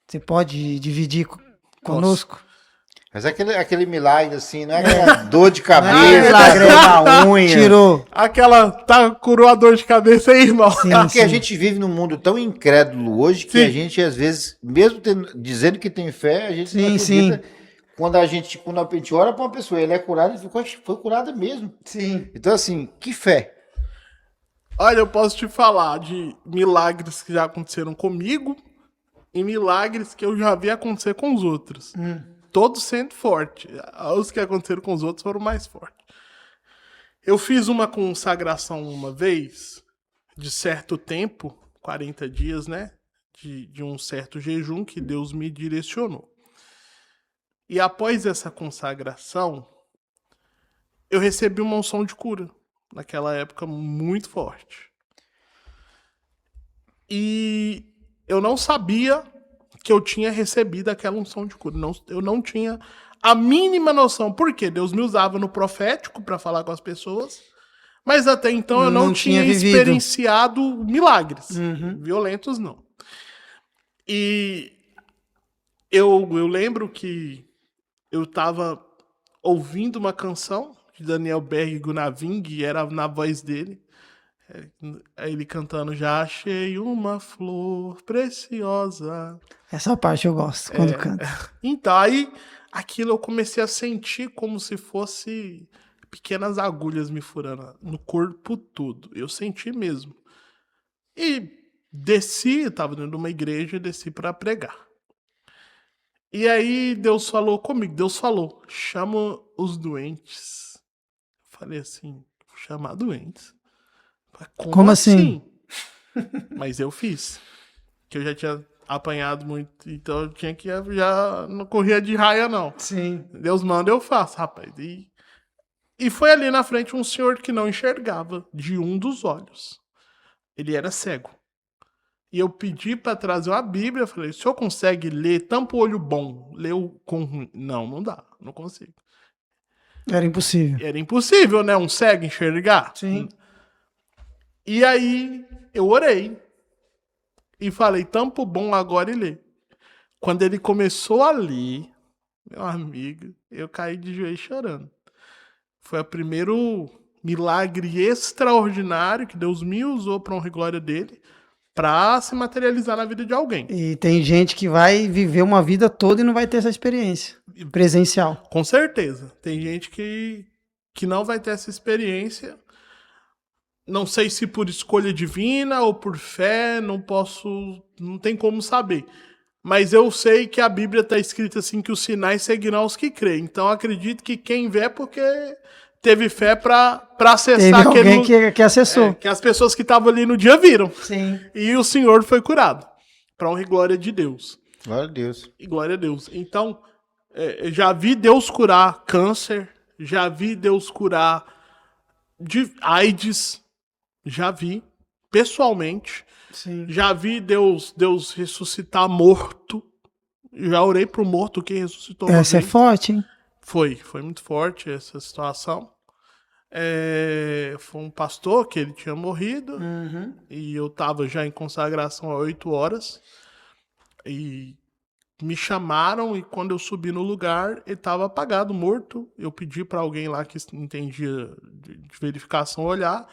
S2: você pode dividir conosco?
S1: Mas aquele milagre, assim, não é aquela dor de
S2: Não é
S1: cabeça,
S2: milagre,
S1: na unha.
S2: Tirou.
S3: Curou a dor de cabeça aí, irmão.
S2: Sim,
S1: Porque a
S2: sim.
S1: gente vive num mundo tão incrédulo hoje que
S3: Sim.
S1: a gente, às vezes, mesmo dizendo que tem fé, a gente não
S2: Sim,
S1: acredita. Quando a gente ora para uma pessoa, ele é curado, ele foi curada mesmo.
S2: Sim.
S1: Então, assim, que fé.
S3: Olha, eu posso te falar de milagres que já aconteceram comigo e milagres que eu já vi acontecer com os outros. Todos sendo fortes. Os que aconteceram com os outros foram mais fortes. Eu fiz uma consagração uma vez, de certo tempo, 40 dias, né? De um certo jejum que Deus me direcionou. E após essa consagração, eu recebi uma unção de cura. Naquela época, muito forte. E eu não sabia que eu tinha recebido aquela unção de cura. Eu não tinha a mínima noção. Por quê? Deus me usava no profético para falar com as pessoas, mas até então eu não tinha
S2: vivido.
S3: experienciado milagres. Violentos, não. E eu lembro que eu estava ouvindo uma canção de Daniel Berg Gunaving, e era na voz dele. Ele cantando, já achei uma flor preciosa.
S2: Essa parte eu gosto, quando canta.
S3: Então, aí, aquilo eu comecei a sentir como se fosse pequenas agulhas me furando no corpo todo. Eu senti mesmo. E desci, estava dentro de uma igreja, desci para pregar. E aí, Deus falou comigo. Deus falou, chama os doentes. Falei assim, vou chamar doentes?
S2: Como assim?
S3: Mas eu fiz. Que eu já tinha apanhado muito, então eu tinha que já não corria de raia, não.
S2: Sim.
S3: Deus manda, eu faço, rapaz. E foi ali na frente um senhor que não enxergava de um dos olhos. Ele era cego. E eu pedi para trazer uma Bíblia, falei, o senhor consegue ler tampa o olho bom, ler o com ruim? Não dá, não consigo.
S2: Era impossível.
S3: Era impossível, né, um cego enxergar?
S2: Sim.
S3: E aí eu orei e falei, tampa o bom agora e lê. Quando ele começou a ler, meu amigo, eu caí de joelho chorando. Foi o primeiro milagre extraordinário que Deus me usou para honra e glória dele, para se materializar na vida de alguém.
S2: E tem gente que vai viver uma vida toda e não vai ter essa experiência presencial.
S3: Com certeza. Tem gente que não vai ter essa experiência. Não sei se por escolha divina ou por fé, não tem como saber. Mas eu sei que a Bíblia está escrita assim, que os sinais seguirão os que creem. Então acredito que quem vê é porque teve fé para acessar
S2: Teve alguém que acessou.
S3: que as pessoas que estavam ali no dia viram.
S2: Sim.
S3: E o Senhor foi curado. Para honra e glória de Deus.
S1: Glória a Deus.
S3: E glória a Deus. Então, já vi Deus curar câncer, já vi Deus curar de AIDS, já vi pessoalmente.
S2: Sim.
S3: Já vi Deus ressuscitar morto. Já orei pro morto que ressuscitou.
S2: Essa é forte, hein?
S3: Foi muito forte essa situação. Foi um pastor que ele tinha morrido. E eu tava já em consagração há 8 horas. E me chamaram, e quando eu subi no lugar, ele estava apagado, morto. Eu pedi para alguém lá que entendia de verificação olhar.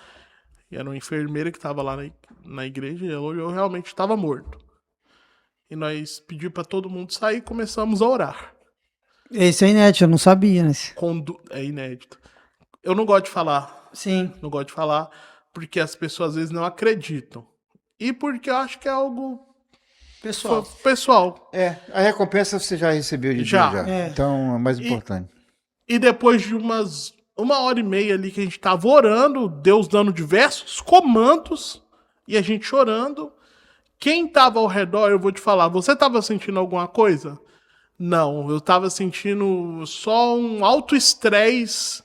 S3: E era uma enfermeira que estava lá na igreja, e ela olhou, realmente estava morto. E nós pedimos para todo mundo sair e começamos a orar.
S2: Esse é inédito, eu não sabia, né?
S3: É inédito. Eu não gosto de falar.
S2: Sim.
S3: Não gosto de falar porque as pessoas às vezes não acreditam. E porque eu acho que é algo pessoal.
S1: A recompensa você já recebeu de
S3: Já.
S1: Deus já. Então é mais importante.
S3: E depois de uma hora e meia ali que a gente estava orando, Deus dando diversos comandos e a gente chorando. Quem estava ao redor, eu vou te falar, você estava sentindo alguma coisa? Não, eu estava sentindo só um alto estresse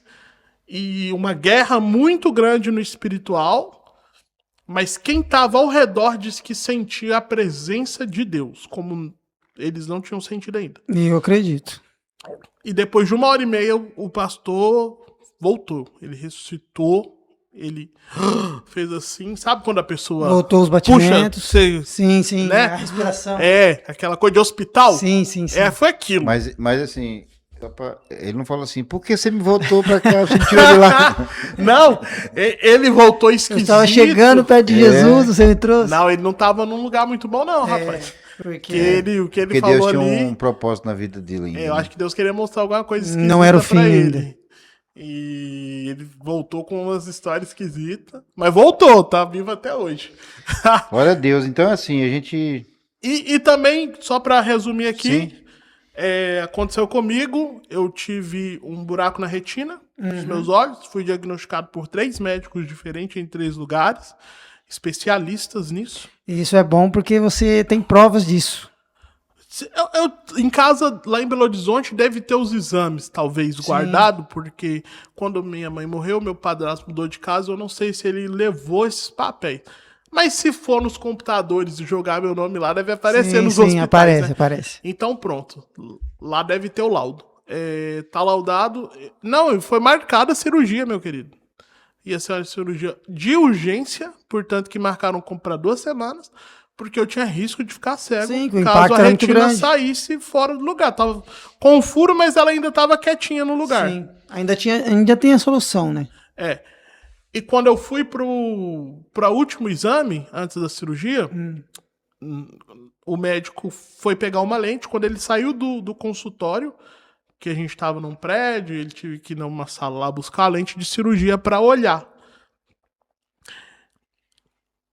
S3: e uma guerra muito grande no espiritual, mas quem estava ao redor disse que sentia a presença de Deus, como eles não tinham sentido ainda.
S2: E eu acredito.
S3: E depois de uma hora e meia, o pastor voltou, ele ressuscitou, ele fez assim, sabe quando a pessoa
S2: Voltou os batimentos.
S3: puxa,
S2: Sim,
S3: né?
S2: a respiração.
S3: Aquela coisa de hospital.
S2: Sim.
S3: Foi aquilo.
S1: Mas assim, Ele não falou assim, por que você me voltou pra cá? Você me tirou de lá.
S3: Não, ele voltou
S2: Eu
S3: esquisito.
S2: estava chegando perto de Jesus, você me trouxe?
S3: Não, ele não tava num lugar muito bom, não, rapaz.
S2: Porque
S3: O que ele
S1: Porque
S3: falou
S1: Deus tinha
S3: ali.
S1: um propósito na vida dele ainda.
S3: Eu
S1: né?
S3: acho que Deus queria mostrar alguma coisa esquisita
S2: Não era o
S3: pra
S2: fim
S3: ele.
S2: ainda.
S3: E ele voltou com umas histórias esquisitas. Mas voltou, tá vivo até hoje.
S1: Glória a Deus. Então, assim, a gente...
S3: E também, só pra resumir aqui,
S1: Sim.
S3: aconteceu comigo, eu tive um buraco na retina dos
S2: Uhum.
S3: meus olhos, fui diagnosticado por 3 médicos diferentes em 3 lugares, especialistas nisso.
S2: isso é bom porque você tem provas disso.
S3: Em casa, lá em Belo Horizonte, deve ter os exames, talvez, guardado, porque quando minha mãe morreu, meu padrasto mudou de casa, eu não sei se ele levou esses papéis. Mas se for nos computadores e jogar meu nome lá, deve aparecer nos hospitais.
S2: aparece,
S3: né?
S2: aparece.
S3: Então pronto, lá deve ter o laudo. Tá laudado. Não, foi marcada a cirurgia, meu querido. Ia ser uma cirurgia de urgência, portanto que marcaram para 2 semanas, porque eu tinha risco de ficar cego
S2: Sim, que o
S3: caso
S2: impacto
S3: a
S2: era muito
S3: retina
S2: grande.
S3: saísse fora do lugar. Tava com furo, mas ela ainda estava quietinha no lugar.
S2: Sim, ainda tem a solução, né?
S3: E quando eu fui para o último exame, antes da cirurgia, o médico foi pegar uma lente. Quando ele saiu do consultório, que a gente estava num prédio, ele teve que ir numa sala lá buscar a lente de cirurgia para olhar.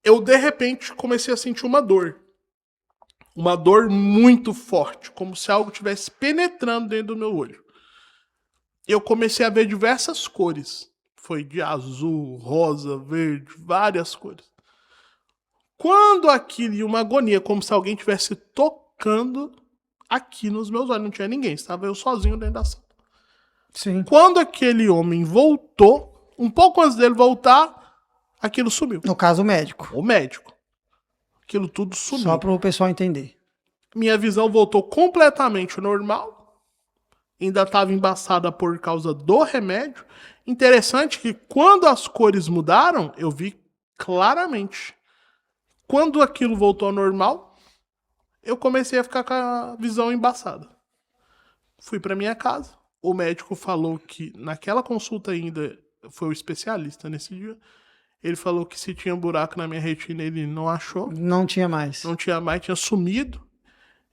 S3: Eu, de repente, comecei a sentir uma dor. Uma dor muito forte, como se algo estivesse penetrando dentro do meu olho. Eu comecei a ver diversas cores. Foi de azul, rosa, verde, várias cores. Quando aquilo ia uma agonia, como se alguém estivesse tocando aqui nos meus olhos. Não tinha ninguém, estava eu sozinho dentro da sala.
S2: Sim.
S3: Quando aquele homem voltou, um pouco antes dele voltar, aquilo sumiu.
S2: No caso, o médico.
S3: O médico. Aquilo tudo sumiu.
S2: Só para o pessoal entender.
S3: Minha visão voltou completamente normal. Ainda estava embaçada por causa do remédio. Interessante que quando as cores mudaram, eu vi claramente. Quando aquilo voltou ao normal, eu comecei a ficar com a visão embaçada. Fui para minha casa. O médico falou que naquela consulta ainda, foi o especialista nesse dia, ele falou que se tinha um buraco na minha retina, ele não achou.
S2: Não tinha mais.
S3: Não tinha mais, tinha sumido.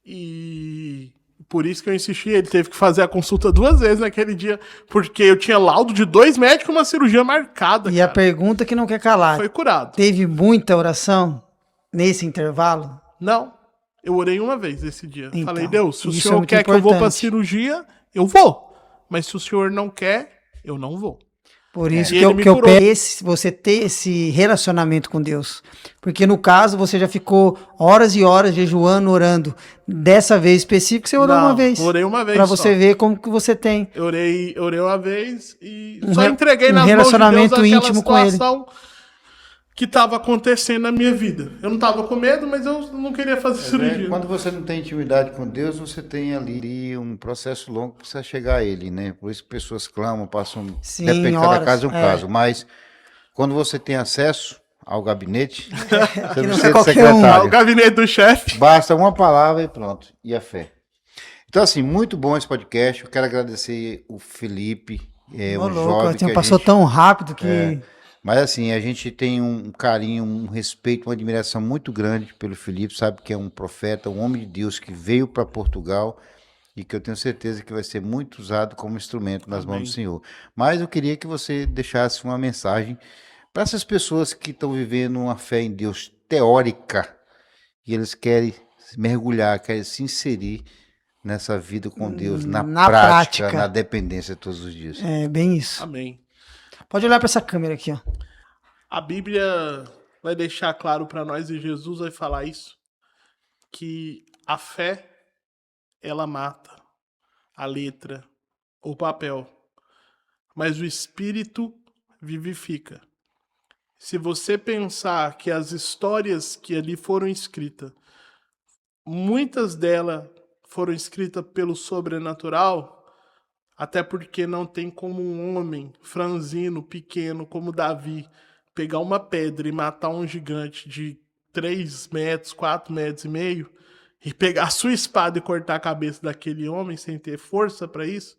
S3: E por isso que eu insisti, ele teve que fazer a consulta 2 vezes naquele dia, porque eu tinha laudo de 2 médicos e uma cirurgia marcada.
S2: E
S3: cara.
S2: a pergunta que não quer calar.
S3: Foi curado.
S2: Teve muita oração nesse intervalo?
S3: Não, eu orei uma vez esse dia.
S2: Então,
S3: Falei, Deus, se o
S2: isso é
S3: senhor
S2: muito
S3: quer que eu vou pra
S2: importante.
S3: cirurgia, eu vou. Mas se o senhor não quer, eu não vou.
S2: Por isso
S3: E
S2: que
S3: ele me
S2: eu
S3: curou.
S2: peço você ter esse relacionamento com Deus. Porque no caso, você já ficou horas e horas jejuando, orando. Dessa vez específica, você orou
S3: Não,
S2: uma vez.
S3: orei uma vez
S2: Pra
S3: só.
S2: você ver como que você tem.
S3: Eu orei uma vez e
S2: Um
S3: só
S2: re-
S3: entreguei
S2: um
S3: nas mãos de Deus
S2: relacionamento
S3: aquela
S2: íntimo com ele.
S3: situação que estava acontecendo na minha vida. Eu não estava com medo, mas eu não queria fazer cirurgia.
S1: Quando você não tem intimidade com Deus, você tem ali um processo longo para você chegar a Ele, né? Por isso que pessoas clamam, passam...
S2: Sim,
S1: depende de cada
S2: horas,
S1: caso é um
S2: é.
S1: caso. Mas quando você tem acesso ao gabinete, você
S2: não
S1: não
S2: é
S1: precisa de
S2: qualquer um.
S3: Ah, o
S1: secretário.
S3: gabinete do chefe.
S1: Basta uma palavra e pronto. E a fé. Então, assim, muito bom esse podcast. Eu quero agradecer o Felipe,
S2: Ô,
S1: um
S2: louco,
S1: jovem que a
S2: passou
S1: gente...
S2: tão rápido que...
S1: Mas assim, a gente tem um carinho, um respeito, uma admiração muito grande pelo Felipe, sabe que é um profeta, um homem de Deus que veio para Portugal e que eu tenho certeza que vai ser muito usado como instrumento nas mãos do Senhor. Mas eu queria que você deixasse uma mensagem para essas pessoas que estão vivendo uma fé em Deus teórica e eles querem mergulhar, querem se inserir nessa vida com Deus, na prática, na dependência todos os dias.
S2: É bem isso.
S3: Amém.
S2: Pode olhar para essa câmera aqui, ó.
S3: A Bíblia vai deixar claro para nós, e Jesus vai falar isso, que a fé, ela mata a letra, o papel, mas o Espírito vivifica. Se você pensar que as histórias que ali foram escritas, muitas delas foram escritas pelo sobrenatural, até porque não tem como um homem franzino, pequeno, como Davi, pegar uma pedra e matar um gigante de 3 metros, 4 metros e meio e pegar a sua espada e cortar a cabeça daquele homem sem ter força para isso,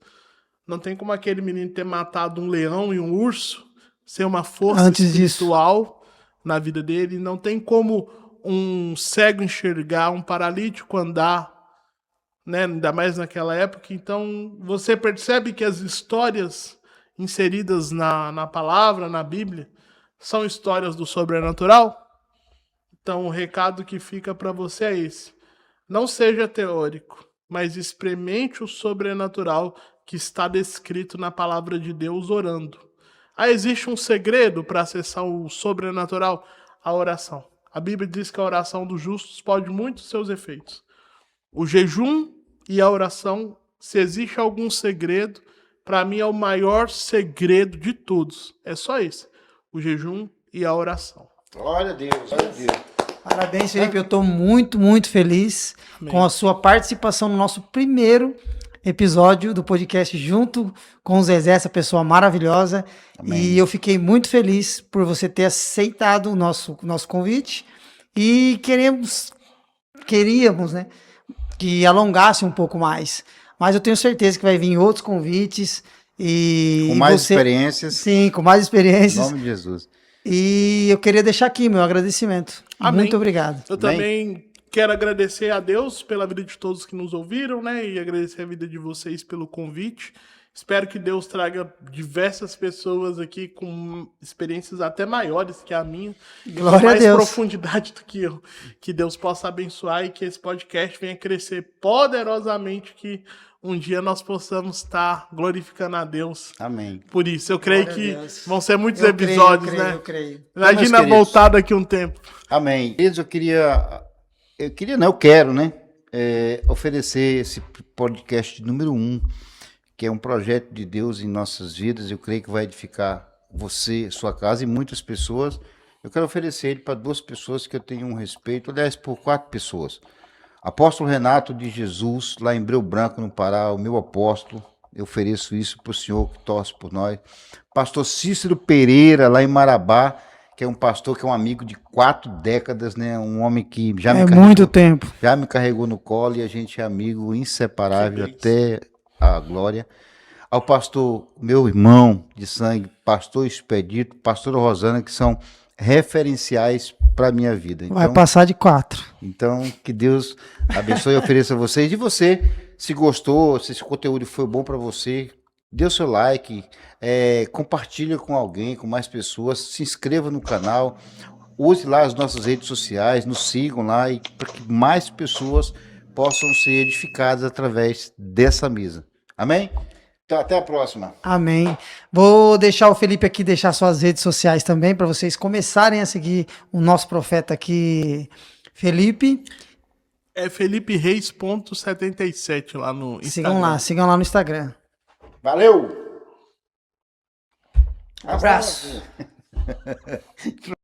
S3: não tem como aquele menino ter matado um leão e um urso sem uma força
S2: Antes
S3: espiritual na vida dele. Não tem como um cego enxergar, um paralítico andar, né? Ainda mais naquela época. Então você percebe que as histórias inseridas na palavra, na Bíblia, são histórias do sobrenatural. Então o recado que fica para você é esse: não seja teórico, mas experimente o sobrenatural que está descrito na palavra de Deus orando. Existe um segredo para acessar o sobrenatural? A oração. A Bíblia diz que a oração dos justos pode muito seus efeitos. O jejum e a oração, se existe algum segredo, para mim é o maior segredo de todos. É só esse: o jejum e a oração.
S1: Glória a Deus, glória a Deus.
S2: Parabéns, Felipe. Eu estou muito, muito feliz com a sua participação no nosso primeiro episódio do podcast junto com o Zezé, essa pessoa maravilhosa.
S1: Amém.
S2: E eu fiquei muito feliz por você ter aceitado o nosso convite e queríamos, né, que alongasse um pouco mais. Mas eu tenho certeza que vai vir outros convites e
S1: Com mais experiências.
S2: Sim, com mais
S1: Em
S2: experiências.
S1: nome de Jesus.
S2: E eu queria deixar aqui meu agradecimento.
S3: Amém.
S2: Muito obrigado.
S3: Eu também quero agradecer a Deus pela vida de todos que nos ouviram, né? E agradecer a vida de vocês pelo convite. Espero que Deus traga diversas pessoas aqui com experiências até maiores que a minha.
S2: Glória
S3: com mais
S2: a Deus.
S3: profundidade do que eu. Que Deus possa abençoar e que esse podcast venha crescer poderosamente, que um dia nós possamos estar glorificando a Deus.
S1: Amém.
S3: Por isso, eu creio
S2: Glória a
S3: que
S2: Deus.
S3: vão ser muitos
S2: Eu creio,
S3: episódios,
S2: eu
S3: né?
S2: Eu creio.
S3: Imagina
S1: queridos.
S3: voltar daqui um tempo.
S1: Amém. Eu quero, né, oferecer esse podcast número 1, que é um projeto de Deus em nossas vidas. Eu creio que vai edificar você, sua casa e muitas pessoas. Eu quero oferecer ele para 2 pessoas que eu tenho um respeito, aliás, por 4 pessoas. Apóstolo Renato de Jesus, lá em Breu Branco, no Pará, o meu apóstolo. Eu ofereço isso para o senhor que torce por nós. Pastor Cícero Pereira, lá em Marabá, que é um pastor que é um amigo de 4 décadas, né? Um homem que já me carregou,
S2: Muito tempo.
S1: já me carregou no colo e a gente é amigo inseparável até a glória. Ao pastor, meu irmão de sangue, pastor Expedito, pastora Rosana, que são referenciais para a minha vida.
S2: Vai passar de 4.
S1: Então, que Deus abençoe e ofereça a vocês. E você, se gostou, se esse conteúdo foi bom para você, dê o seu like, compartilha com alguém, com mais pessoas, se inscreva no canal, use lá as nossas redes sociais, nos sigam lá, para que mais pessoas possam ser edificadas através dessa mesa. Amém? Então, até a próxima.
S2: Amém. Vou deixar o Felipe aqui, deixar suas redes sociais também, para vocês começarem a seguir o nosso profeta aqui, Felipe.
S3: É felipereis.77 lá no Instagram.
S2: Sigam lá no Instagram.
S1: Valeu!
S2: Abraço.